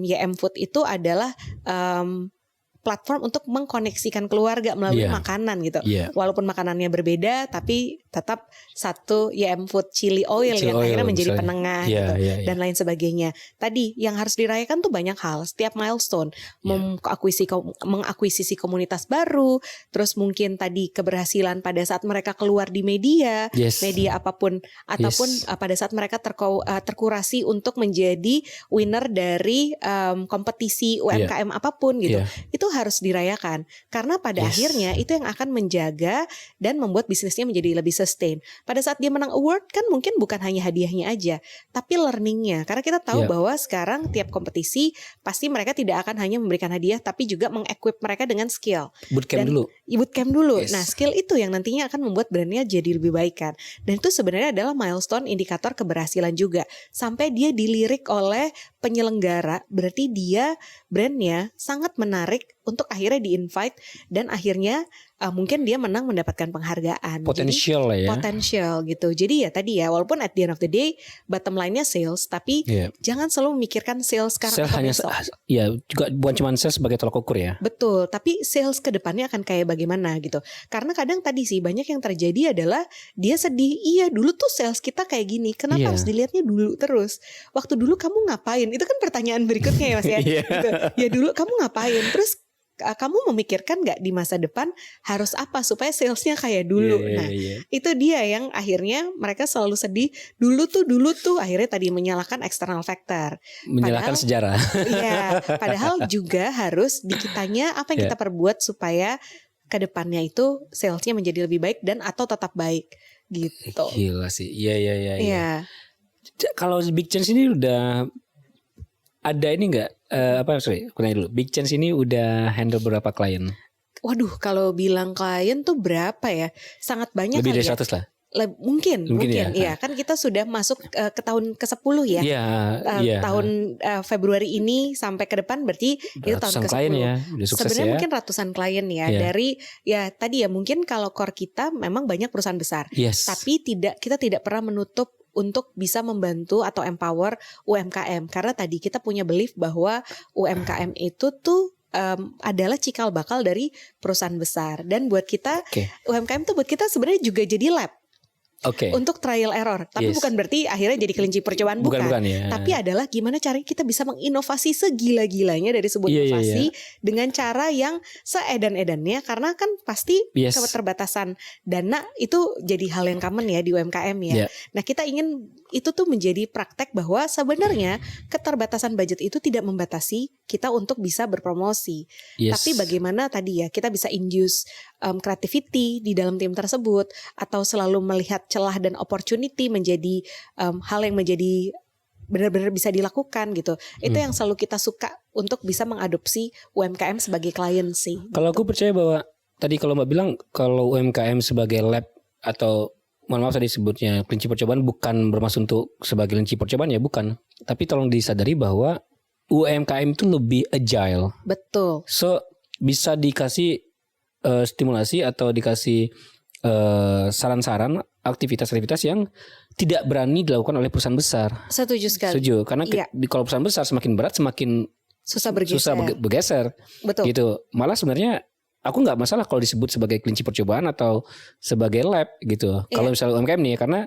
B: YM Food itu adalah platform untuk mengkoneksikan keluarga melalui makanan gitu. Walaupun makanannya berbeda tapi tetap satu YM Food chili oil yang akhirnya menjadi penengah gitu, dan lain sebagainya. Tadi yang harus dirayakan tuh banyak hal, setiap milestone, mengakuisisi komunitas baru, terus mungkin tadi keberhasilan pada saat mereka keluar di media apapun ataupun pada saat mereka terkurasi untuk menjadi winner dari kompetisi UMKM apapun gitu. Itu harus dirayakan. Karena pada akhirnya itu yang akan menjaga dan membuat bisnisnya menjadi lebih sustain. Pada saat dia menang award kan mungkin bukan hanya hadiahnya aja, tapi learningnya. Karena kita tahu bahwa sekarang tiap kompetisi pasti mereka tidak akan hanya memberikan hadiah, tapi juga mengequip mereka dengan skill.
A: Bootcamp dulu.
B: Nah, skill itu yang nantinya akan membuat brandnya jadi lebih baik kan. Dan itu sebenarnya adalah milestone indikator keberhasilan juga. Sampai dia dilirik oleh penyelenggara, berarti dia brandnya sangat menarik untuk akhirnya di-invite dan akhirnya mungkin dia menang mendapatkan penghargaan.
A: Potensial lah ya.
B: Potensial gitu. Jadi ya tadi ya, walaupun at the end of the day bottom line-nya sales, tapi jangan selalu memikirkan sales sekarang atau
A: hanya
B: besok.
A: Ya juga bukan cuma sales sebagai tolak ukur ya.
B: Betul, tapi sales ke depannya akan kayak bagaimana gitu. Karena kadang tadi sih banyak yang terjadi adalah dia sedih. Iya, dulu tuh sales kita kayak gini. Kenapa harus dilihatnya dulu terus? Waktu dulu kamu ngapain? Itu kan pertanyaan berikutnya ya Mas ya. Gitu. Ya dulu kamu ngapain? Terus kamu memikirkan gak di masa depan harus apa supaya salesnya kayak dulu. Itu dia yang akhirnya mereka selalu sedih. Dulu tuh akhirnya tadi menyalahkan external factor,
A: menyalahkan sejarah.
B: Iya, padahal juga harus di kitanya apa yang kita perbuat supaya ke depannya itu salesnya menjadi lebih baik dan atau tetap baik gitu.
A: Gila sih. Iya. Kalau Big Change ini udah ada ini enggak aku nanya dulu. Big Change ini udah handle berapa klien?
B: Waduh, kalau bilang klien tuh berapa ya? Sangat banyak.
A: Lebih dari 100 lah.
B: Mungkin ya. Kan kita sudah masuk ke tahun ke-10 ya. Tahun Februari ini sampai ke depan berarti itu tahun ke-10
A: klien ya. Udah sukses.
B: Sebenarnya mungkin ratusan klien ya. Dari ya tadi ya mungkin kalau core kita memang banyak perusahaan besar. Tapi kita tidak pernah menutup untuk bisa membantu atau empower UMKM. Karena tadi kita punya belief bahwa UMKM itu tuh adalah cikal bakal dari perusahaan besar. Dan buat kita UMKM tuh buat kita sebenarnya juga jadi lab. Untuk trial error. Tapi bukan berarti akhirnya jadi kelinci percobaan, bukan ya. Tapi adalah gimana caranya kita bisa menginovasi segila-gilanya dari sebuah inovasi dengan cara yang seedan-edannya. Karena kan pasti keterbatasan dana itu jadi hal yang common ya di UMKM ya. Nah kita ingin itu tuh menjadi praktek bahwa sebenarnya keterbatasan budget itu tidak membatasi kita untuk bisa berpromosi. Tapi bagaimana tadi ya kita bisa induce creativity di dalam tim tersebut, atau selalu melihat celah dan opportunity menjadi hal yang menjadi benar-benar bisa dilakukan gitu. Itu yang selalu kita suka untuk bisa mengadopsi UMKM sebagai klien sih.
A: Kalau aku percaya bahwa tadi kalau Mbak bilang kalau UMKM sebagai lab atau mohon maaf tadi sebutnya kelinci percobaan, bukan bermaksud untuk sebagai kelinci percobaan ya, bukan. Tapi tolong disadari bahwa UMKM itu lebih agile.
B: Betul.
A: So bisa dikasih stimulasi atau dikasih saran-saran aktivitas-aktivitas yang tidak berani dilakukan oleh perusahaan besar.
B: Setuju sekali.
A: Setuju. Karena kalau perusahaan besar semakin berat semakin
B: susah
A: bergeser.
B: Betul.
A: Gitu. Malah sebenarnya aku nggak masalah kalau disebut sebagai kelinci percobaan atau sebagai lab gitu. Kalau misalnya UMKM nih, karena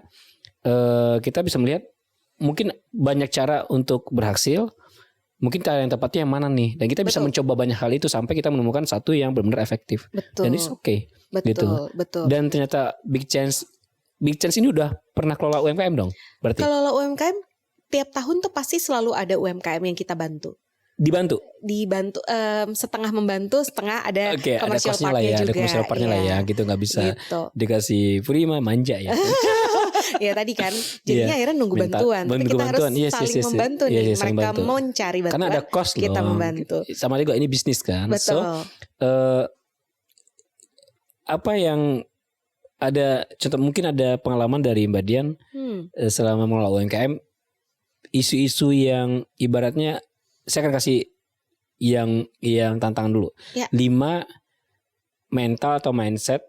A: kita bisa melihat mungkin banyak cara untuk berhasil. Mungkin cara yang tepatnya yang mana nih. Dan kita bisa mencoba banyak hal itu sampai kita menemukan satu yang benar-benar efektif. Dan it's okay.
B: Betul.
A: Dan ternyata Big Chance ini udah pernah kelola UMKM dong berarti?
B: Kelola UMKM tiap tahun tuh pasti selalu ada UMKM yang kita bantu.
A: Dibantu
B: setengah membantu, setengah ada commercial
A: partnya lah ya,
B: juga.
A: Ada commercial partnya lah ya, gitu nggak bisa dikasih free mah manja ya.
B: Ya tadi kan, jadinya akhirnya nunggu bantuan. Tapi kita harus saling membantu nih. Mereka mau cari bantuan,
A: karena ada cost loh.
B: Kita membantu.
A: Sama juga ini bisnis kan.
B: Betul.
A: So apa yang ada contoh, mungkin ada pengalaman dari Mbak Dian selama mengelola UMKM, isu-isu yang ibaratnya saya akan kasih yang tantangan dulu. 5 mental atau mindset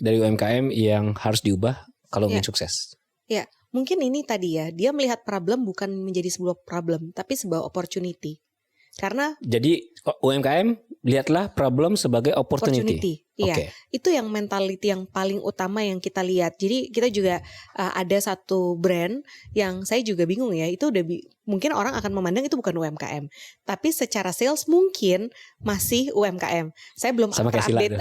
A: dari UMKM yang harus diubah kalau ingin sukses.
B: Ya, mungkin ini tadi ya, dia melihat problem bukan menjadi sebuah problem, tapi sebuah opportunity. Karena
A: jadi UMKM lihatlah problem sebagai opportunity.
B: Iya, itu yang mentality yang paling utama yang kita lihat. Jadi kita juga ada satu brand yang saya juga bingung ya, itu udah mungkin orang akan memandang itu bukan UMKM, tapi secara sales mungkin masih UMKM. Saya belum terupdate,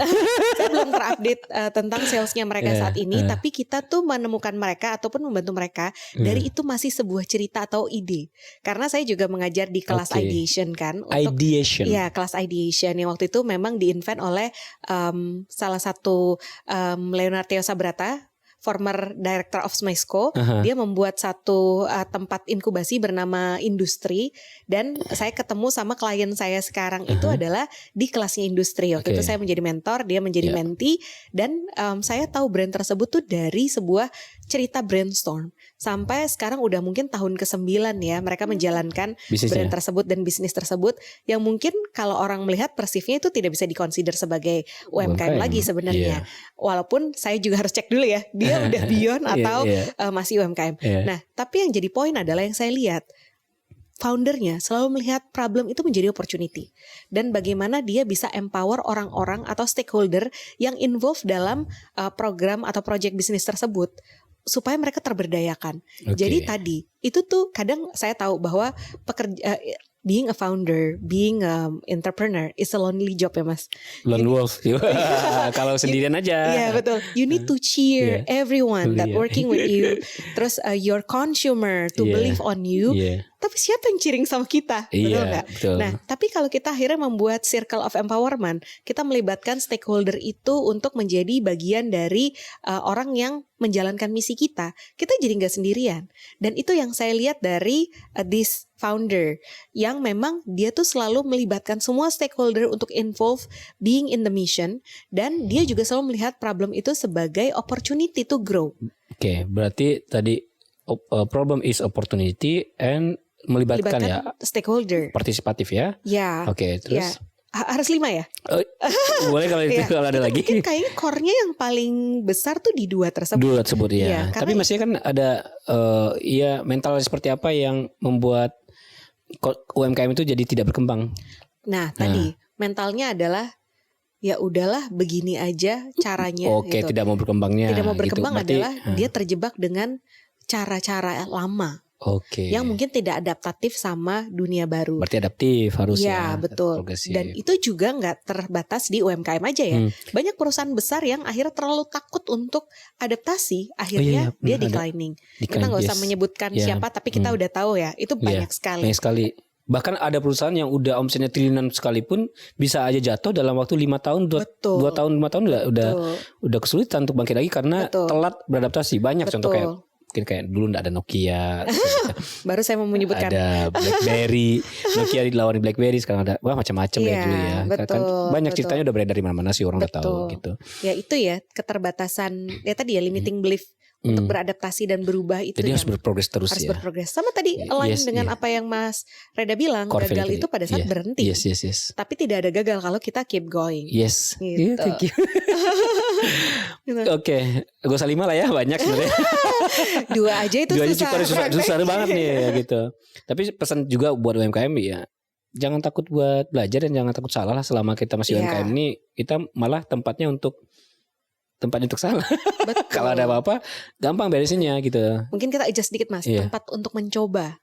B: saya belum terupdate tentang salesnya mereka saat ini. Tapi kita tuh menemukan mereka ataupun membantu mereka dari itu masih sebuah cerita atau ide. Karena saya juga mengajar di kelas ideation kan,
A: ideation.
B: Ya, kelas ideation yang waktu itu memang diinvent oleh salah satu Leonardo Sabrata, former director of Smesco. Dia membuat satu tempat inkubasi bernama Industri, dan saya ketemu sama klien saya sekarang itu adalah di kelasnya Industri. Waktu itu saya menjadi mentor, dia menjadi mentee, dan saya tahu brand tersebut tuh dari sebuah cerita brainstorm sampai sekarang udah mungkin tahun ke-9 ya mereka menjalankan brand tersebut dan bisnis tersebut yang mungkin kalau orang melihat persifnya itu tidak bisa dikonsider sebagai UMKM lagi sebenarnya. Walaupun saya juga harus cek dulu ya dia udah beyond atau masih UMKM. Nah, tapi yang jadi poin adalah yang saya lihat foundernya selalu melihat problem itu menjadi opportunity dan bagaimana dia bisa empower orang-orang atau stakeholder yang involved dalam program atau project bisnis tersebut supaya mereka terberdayakan. Jadi tadi itu tuh kadang saya tahu bahwa being a founder, being entrepreneur is a lonely job ya Mas.
A: Lone wolf. Kalau sendirian aja.
B: Iya betul. You need to cheer everyone that working with you. Terus your consumer to believe on you. Tapi siapa yang cheering sama kita? Betul nggak? Nah, tapi kalau kita akhirnya membuat circle of empowerment, kita melibatkan stakeholder itu untuk menjadi bagian dari orang yang menjalankan misi kita jadi nggak sendirian. Dan itu yang saya lihat dari this founder yang memang dia tuh selalu melibatkan semua stakeholder untuk involve being in the mission, dan dia juga selalu melihat problem itu sebagai opportunity to grow.
A: Oke, berarti tadi problem is opportunity and melibatkan ya
B: stakeholder,
A: partisipatif ya.
B: Ya.
A: Oke, terus
B: harus 5 ya?
A: Boleh kalau itu kalau ada lagi.
B: Mungkin kayaknya core-nya yang paling besar tuh di 2 tersebut.
A: 2 tersebut ya. Tapi masih kan ada mental seperti apa yang membuat UMKM itu jadi tidak berkembang.
B: Nah, tadi mentalnya adalah ya udahlah begini aja caranya.
A: Oke, tidak mau berkembangnya.
B: Tidak mau berkembang
A: gitu.
B: adalah dia terjebak dengan cara-cara lama. Yang mungkin tidak adaptatif sama dunia baru.
A: Berarti adaptif harus ya.
B: Ya betul.
A: Progresif.
B: Dan itu juga nggak terbatas di UMKM aja ya. Banyak perusahaan besar yang akhirnya terlalu takut untuk adaptasi, akhirnya dia declining. Kita nggak usah menyebutkan siapa, tapi kita udah tahu ya. Itu banyak sekali.
A: Banyak sekali. Bahkan ada perusahaan yang udah omsetnya triliunan sekalipun bisa aja jatuh dalam waktu 5 tahun, 2 tahun, 5 tahun udah kesulitan untuk bangkit lagi karena telat beradaptasi. Banyak contoh mungkin kayak dulu nggak ada Nokia.
B: Baru saya mau menyebutkan.
A: Ada BlackBerry, Nokia dilawan BlackBerry, sekarang ada macam-macam ya dulu ya. Kan banyak ceritanya udah beredar dari mana-mana sih, orang udah tahu gitu.
B: Ya itu ya keterbatasan ya tadi ya limiting belief untuk beradaptasi dan berubah itu.
A: Jadi harus berprogres terus
B: harus berprogres. Sama tadi align dengan apa yang Mas Reda bilang, gagal itu pada saat berhenti.
A: Yes.
B: Tapi tidak ada gagal kalau kita keep going.
A: Yes.
B: Gitu.
A: Thank you. Oke, gak usah 5 lah ya, banyak sebenarnya.
B: 2 aja itu
A: susah banget nih ya gitu. Tapi pesan juga buat UMKM ya, jangan takut buat belajar dan jangan takut salah lah. Selama kita masih UMKM ini, kita malah tempatnya untuk salah. Kalau ada apa-apa gampang beresinnya gitu.
B: Mungkin kita adjust sedikit Mas, tempat untuk mencoba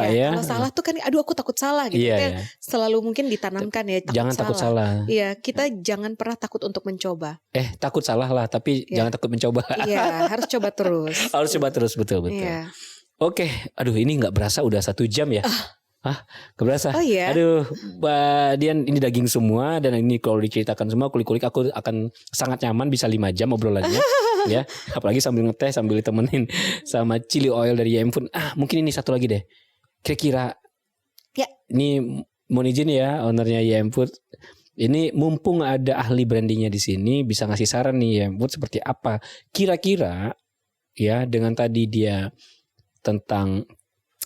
A: ya.
B: Kalau salah tuh kan aduh aku takut salah gitu. Selalu mungkin ditanamkan ya takut salah. Iya, kita jangan pernah takut untuk mencoba.
A: Takut salah lah, tapi jangan takut mencoba.
B: Iya, harus coba terus.
A: Harus coba terus, betul.
B: Iya.
A: Oke, aduh ini nggak berasa udah 1 jam ya. Keberasa.
B: Oh iya.
A: Aduh, Mbak Dian, ini daging semua dan ini kalau diceritakan semua kulik-kulik aku akan sangat nyaman bisa 5 jam obrolannya. Ya, apalagi sambil ngeteh sambil ditemenin sama chili oil dari YM Food. Mungkin ini satu lagi deh. Kira-kira ini mohon izin ya ownernya YM Food. Ini mumpung ada ahli brandingnya di sini bisa ngasih saran nih YM Food seperti apa. Kira-kira ya dengan tadi dia tentang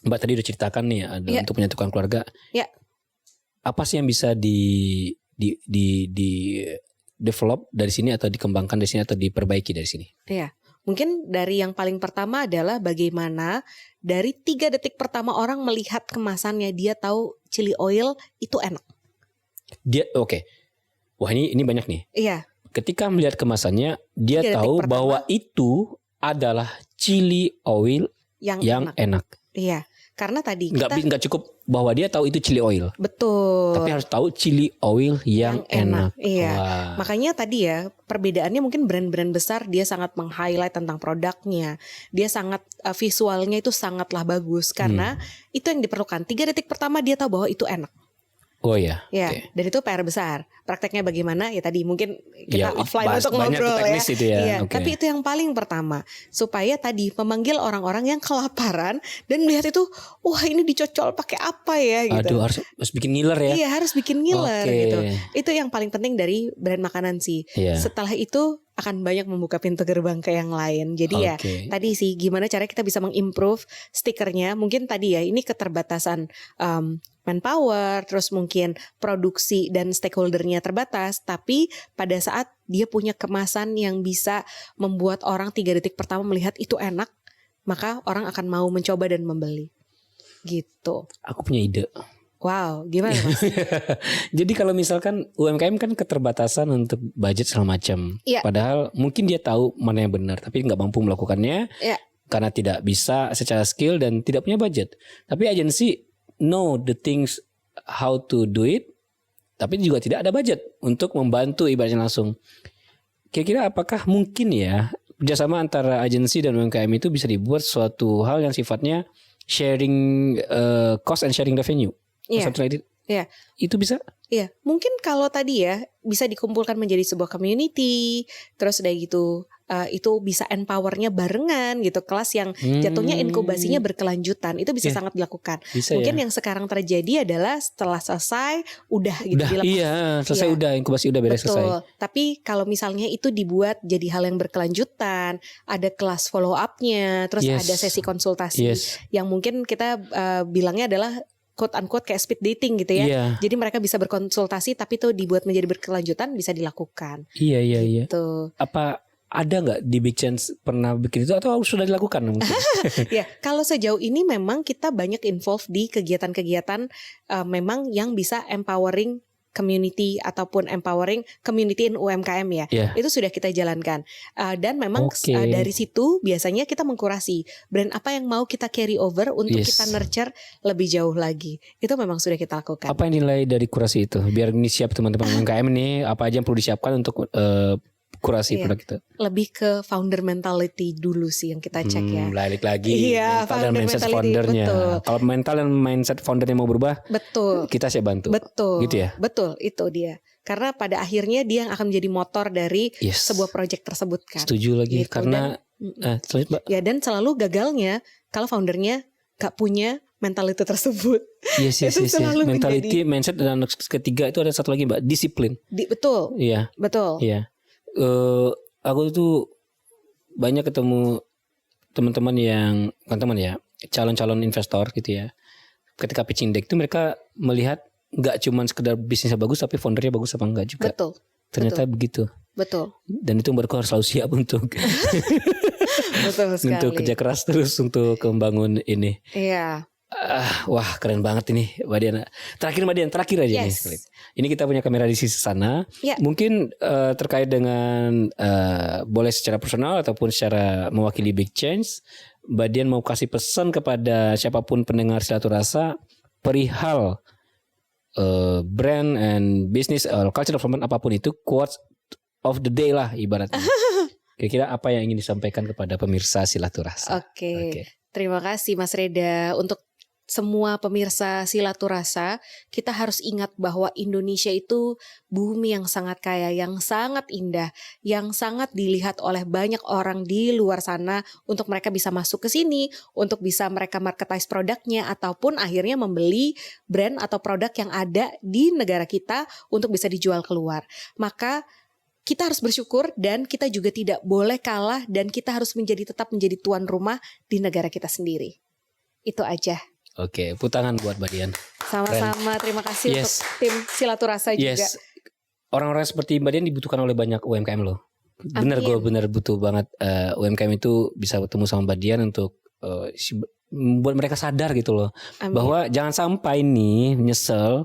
A: Mbak tadi udah ceritakan nih untuk menyatukan keluarga. Ya. Apa sih yang bisa di develop dari sini atau dikembangkan dari sini atau diperbaiki dari sini?
B: Iya. Mungkin dari yang paling pertama adalah bagaimana dari 3 detik pertama orang melihat kemasannya dia tahu chili oil itu enak.
A: Wah ini banyak nih.
B: Iya.
A: Ketika melihat kemasannya dia tahu bahwa itu adalah chili oil yang enak.
B: Iya. Karena tadi kita
A: Nggak cukup bahwa dia tahu itu chili oil.
B: betul.
A: Tapi harus tahu chili oil yang enak.
B: Iya.
A: Wah.
B: Makanya tadi ya perbedaannya mungkin brand-brand besar dia sangat meng-highlight tentang produknya. Dia sangat visualnya itu sangatlah bagus karena itu yang diperlukan. 3 detik pertama dia tahu bahwa itu enak.
A: Oh ya.
B: Ya,
A: Oke.
B: dan itu PR besar. Prakteknya bagaimana? Ya tadi mungkin kita
A: Ya,
B: offline
A: bahas
B: untuk
A: banyak
B: ngobrol ya.
A: teknis itu ya.
B: Iya,
A: Oke.
B: tapi itu yang paling pertama supaya tadi memanggil orang-orang yang kelaparan dan melihat itu, wah ini dicocol pakai apa ya gitu.
A: Aduh, harus bikin ngiler ya.
B: Iya, harus bikin ngiler
A: Oke.
B: gitu. Itu yang paling penting dari brand makanan sih.
A: Iya.
B: Setelah itu akan banyak membuka pintu gerbang ke yang lain. Jadi ya
A: Oke.
B: tadi sih gimana cara kita bisa mengimprove stikernya. Mungkin tadi ya ini keterbatasan manpower, terus mungkin produksi dan stakeholdernya terbatas. Tapi pada saat dia punya kemasan yang bisa membuat orang 3 detik pertama melihat itu enak, maka orang akan mau mencoba dan membeli. Gitu.
A: Aku punya ide.
B: Wow, gimana Mas?
A: Jadi kalau misalkan UMKM kan keterbatasan untuk budget segala macam.
B: Iya.
A: Padahal mungkin dia tahu mana yang benar, tapi nggak mampu melakukannya
B: Iya.
A: karena tidak bisa secara skill dan tidak punya budget. Tapi agensi know the things how to do it, tapi juga tidak ada budget untuk membantu ibaratnya langsung. Kira-kira apakah mungkin ya kerjasama antara agensi dan UMKM itu bisa dibuat suatu hal yang sifatnya sharing cost and sharing revenue?
B: Iya.
A: Something like that.
B: Iya.
A: Itu bisa?
B: Iya, mungkin kalau tadi ya bisa dikumpulkan menjadi sebuah community, terus udah gitu itu bisa empowernya barengan gitu, kelas yang jatuhnya inkubasinya berkelanjutan itu bisa
A: Iya.
B: sangat dilakukan.
A: Bisa
B: Mungkin
A: ya.
B: yang sekarang terjadi adalah setelah selesai udah gitu
A: Udah,
B: dilepas.
A: iya, selesai
B: Iya.
A: udah inkubasi udah beres selesai.
B: Betul. Tapi kalau misalnya itu dibuat jadi hal yang berkelanjutan, ada kelas follow up-nya, terus
A: Yes.
B: ada sesi konsultasi
A: Yes.
B: yang mungkin kita bilangnya adalah quote unquote kayak speed dating gitu ya.
A: Iya.
B: Jadi mereka bisa berkonsultasi tapi itu dibuat menjadi berkelanjutan bisa dilakukan.
A: Iya, iya, iya.
B: Tuh.
A: Apa ada nggak di Big Chance pernah bikin itu atau sudah dilakukan mungkin?
B: Ya, kalau sejauh ini memang kita banyak involve di kegiatan-kegiatan memang yang bisa empowering community ataupun empowering community in UMKM ya.
A: Iya.
B: Itu sudah kita jalankan. Dan memang
A: Oke.
B: dari situ biasanya kita mengkurasi brand apa yang mau kita carry over untuk
A: Yes.
B: kita nurture lebih jauh lagi. Itu memang sudah kita lakukan.
A: Apa yang nilai dari kurasi itu? Biar ini siap teman-teman UMKM nih, apa aja yang perlu disiapkan untuk kurasi
B: Iya.
A: produk itu?
B: Lebih ke founder mentality dulu sih yang kita cek ya.
A: Balik lagi
B: Iya,
A: mental dan
B: founder
A: mindset
B: mentality,
A: foundernya.
B: betul.
A: Kalau mental dan mindset foundernya mau berubah,
B: Betul.
A: kita siap bantu.
B: Betul.
A: Gitu ya?
B: Betul, itu dia. Karena pada akhirnya dia yang akan menjadi motor dari
A: Yes.
B: sebuah proyek tersebut kan.
A: Setuju lagi
B: Gitu.
A: karena selanjutnya, Mbak.
B: Ya dan selalu gagalnya kalau foundernya gak punya mentality tersebut.
A: Yes, yes,
B: Itu
A: yes, yes.
B: selalu
A: Mentality, mindset dan ketiga itu ada satu lagi Mbak, disiplin.
B: Betul,
A: Iya,
B: betul.
A: iya. Aku tuh banyak ketemu teman-teman yang bukan teman ya, calon-calon investor gitu ya. Ketika pitching deck itu mereka melihat nggak cuma sekedar bisnisnya bagus tapi foundernya bagus apa enggak juga.
B: Betul,
A: Ternyata begitu.
B: betul.
A: Dan itu membuat aku harus selalu siap untuk
B: Betul sekali.
A: untuk kerja keras terus untuk membangun ini.
B: Iya.
A: Wah keren banget ini Mbak Diana. Terakhir aja nih.
B: Yes.
A: Ini kita punya kamera di sisi sana.
B: Ya.
A: Mungkin terkait dengan boleh secara personal ataupun secara mewakili Big Change, Mbak Dian mau kasih pesan kepada siapapun pendengar Silatu Rasa perihal brand and business culture development apapun itu, quotes of the day lah ibaratnya. Kira-kira apa yang ingin disampaikan kepada pemirsa Silatu Rasa?
B: Oke. Terima kasih Mas Reda. Untuk semua pemirsa Silatu Rasa, kita harus ingat bahwa Indonesia itu bumi yang sangat kaya, yang sangat indah, yang sangat dilihat oleh banyak orang di luar sana untuk mereka bisa masuk ke sini, untuk bisa mereka marketize produknya ataupun akhirnya membeli brand atau produk yang ada di negara kita untuk bisa dijual keluar. Maka kita harus bersyukur dan kita juga tidak boleh kalah dan kita harus tetap menjadi tuan rumah di negara kita sendiri. Itu aja.
A: Oke, putangan buat Mbak Dian.
B: Sama-sama, terima kasih
A: Yes.
B: untuk tim Silatu Rasa juga.
A: Yes. Orang-orang seperti Mbak Dian dibutuhkan oleh banyak UMKM loh. Bener,
B: Amin.
A: gue bener butuh banget UMKM itu bisa ketemu sama Mbak Dian untuk buat mereka sadar gitu loh.
B: Amin.
A: Bahwa jangan sampai nih nyesel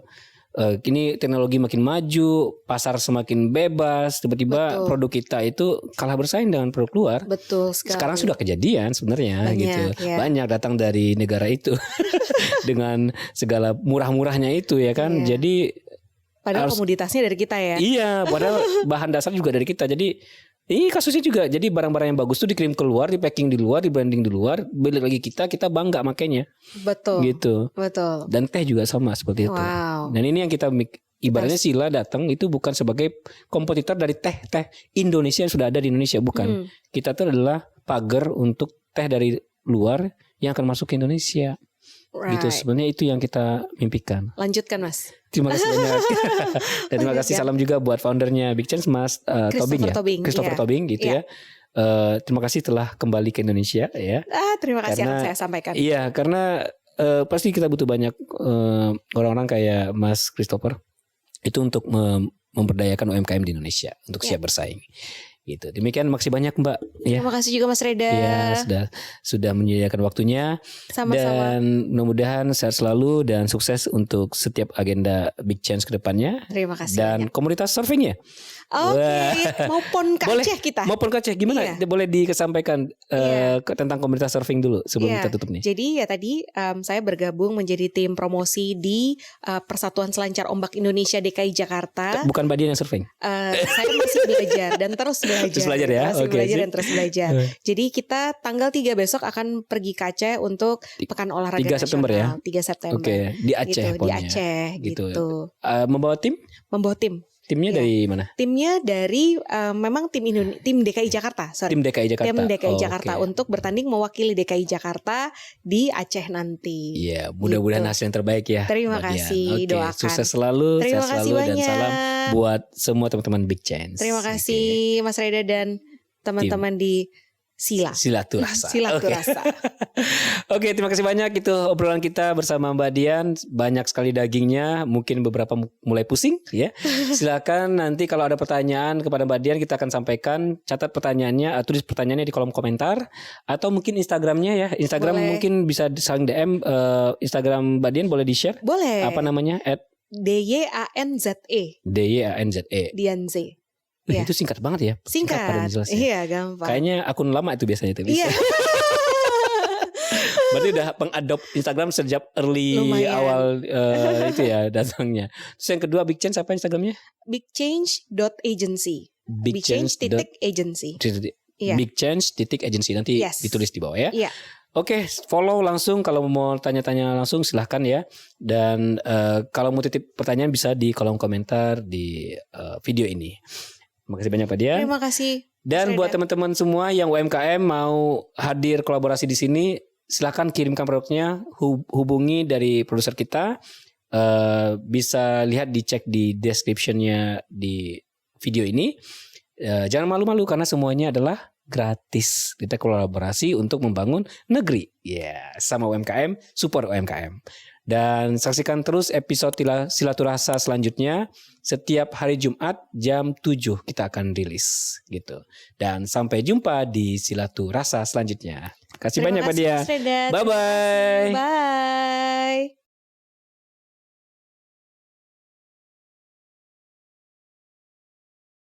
A: Kini teknologi makin maju, pasar semakin bebas, tiba-tiba
B: Betul.
A: produk kita itu kalah bersaing dengan produk luar.
B: Betul sekali.
A: Sekarang sudah kejadian sebenarnya
B: Banyak,
A: gitu.
B: ya.
A: Banyak datang dari negara itu dengan segala murah-murahnya itu ya kan.
B: Iya.
A: Jadi
B: Padahal komoditasnya dari kita ya.
A: iya, padahal bahan dasar juga dari kita. Jadi ini kasusnya juga. Jadi barang-barang yang bagus tuh dikirim keluar, di packing di luar, di branding di luar, beli lagi kita bangga makanya.
B: Betul.
A: Gitu.
B: Betul.
A: Dan teh juga sama seperti itu.
B: Wow.
A: Dan ini yang kita ibaratnya Sila datang itu bukan sebagai kompetitor dari teh Indonesia yang sudah ada di Indonesia, bukan. Kita tuh adalah pagar untuk teh dari luar yang akan masuk ke Indonesia.
B: Right.
A: Gitu sebenarnya itu yang kita mimpikan.
B: Lanjutkan Mas.
A: Terima kasih banyak. Dan terima kasih salam juga buat foundernya Big Change Mas Tobing ya. Christopher Tobing gitu ya. Terima kasih telah kembali ke Indonesia ya.
B: Terima kasih
A: Karena,
B: akan saya sampaikan.
A: Iya, karena pasti kita butuh banyak orang-orang kayak Mas Christopher itu untuk memberdayakan UMKM di Indonesia untuk siap bersaing. Gitu. Demikian, makasih banyak Mbak. Ya.
B: Terima kasih juga Mas Reda.
A: Ya, sudah menyediakan waktunya.
B: Sama-sama.
A: Dan mudah-mudahan sehat selalu dan sukses untuk setiap agenda Big Change ke depannya.
B: Terima kasih.
A: Dan komunitas surfingnya.
B: Oke, maupun ke Aceh kita.
A: Maupun ke Aceh, gimana?
B: Iya.
A: Boleh disampaikan tentang komunitas surfing dulu sebelum kita tutup nih.
B: Jadi ya tadi saya bergabung menjadi tim promosi di Persatuan Selancar Ombak Indonesia DKI Jakarta.
A: Bukan Mbak Dian yang surfing.
B: Saya masih belajar dan terus belajar.
A: Terus belajar ya.
B: Masih
A: Oke,
B: belajar dan terus belajar. Jadi kita tanggal 3 besok akan pergi ke Aceh untuk Pekan Olahraga
A: 3 September
B: Nasional.
A: ya.
B: 3 September.
A: Oke, di Aceh
B: Di Aceh gitu.
A: Membawa tim?
B: Membawa tim.
A: Timnya dari mana?
B: Timnya dari memang tim DKI Jakarta, sorry.
A: Tim DKI Jakarta.
B: Tim DKI Jakarta untuk bertanding mewakili DKI Jakarta di Aceh nanti.
A: Iya, mudah-mudahan hasil yang terbaik ya.
B: Terima kasih, doakan.
A: Sukses selalu,
B: Terima
A: sehat
B: kasih
A: selalu
B: banyak.
A: dan salam buat semua teman-teman Big Change.
B: Terima kasih Mas Reda dan teman-teman di
A: Silatu Rasa. Oke, terima kasih banyak. Itu obrolan kita bersama Mbak Dian. Banyak sekali dagingnya. Mungkin beberapa mulai pusing ya. Silakan nanti kalau ada pertanyaan kepada Mbak Dian kita akan sampaikan. Catat pertanyaannya, tulis pertanyaannya di kolom komentar. Atau mungkin Instagramnya ya. Instagram boleh. Mungkin bisa saling DM. Instagram Mbak Dian boleh di-share?
B: Boleh.
A: Apa namanya?
B: DYANZE. Dianze.
A: Ya. Itu singkat banget ya.
B: Singkat. Iya, gampang.
A: Kayaknya akun lama itu biasanya tuh.
B: Iya.
A: Berarti udah pengadopt Instagram sejak awal itu ya datangnya. Terus yang kedua Big Change apa Instagramnya?
B: bigchange.agency. Bigchange.agency.
A: Iya. Bigchange.agency nanti ditulis di bawah ya.
B: Iya.
A: Oke, follow langsung kalau mau tanya-tanya langsung silahkan ya. Dan kalau mau titip pertanyaan bisa di kolom komentar di video ini. Terima kasih banyak Pak Dian.
B: Terima kasih.
A: Dan buat teman-teman semua yang UMKM mau hadir kolaborasi di sini, silakan kirimkan produknya, hubungi dari produser kita. Bisa lihat dicek di description-nya di video ini. Jangan malu-malu karena semuanya adalah gratis. Kita kolaborasi untuk membangun negeri. Ya, sama UMKM, support UMKM. Dan saksikan terus episode Silatu Rasa selanjutnya. Setiap hari Jumat jam 7 kita akan rilis gitu. Dan sampai jumpa di Silatu Rasa selanjutnya. Terima kasih banyak Pak Dia.
B: Bye-bye.
A: Bye.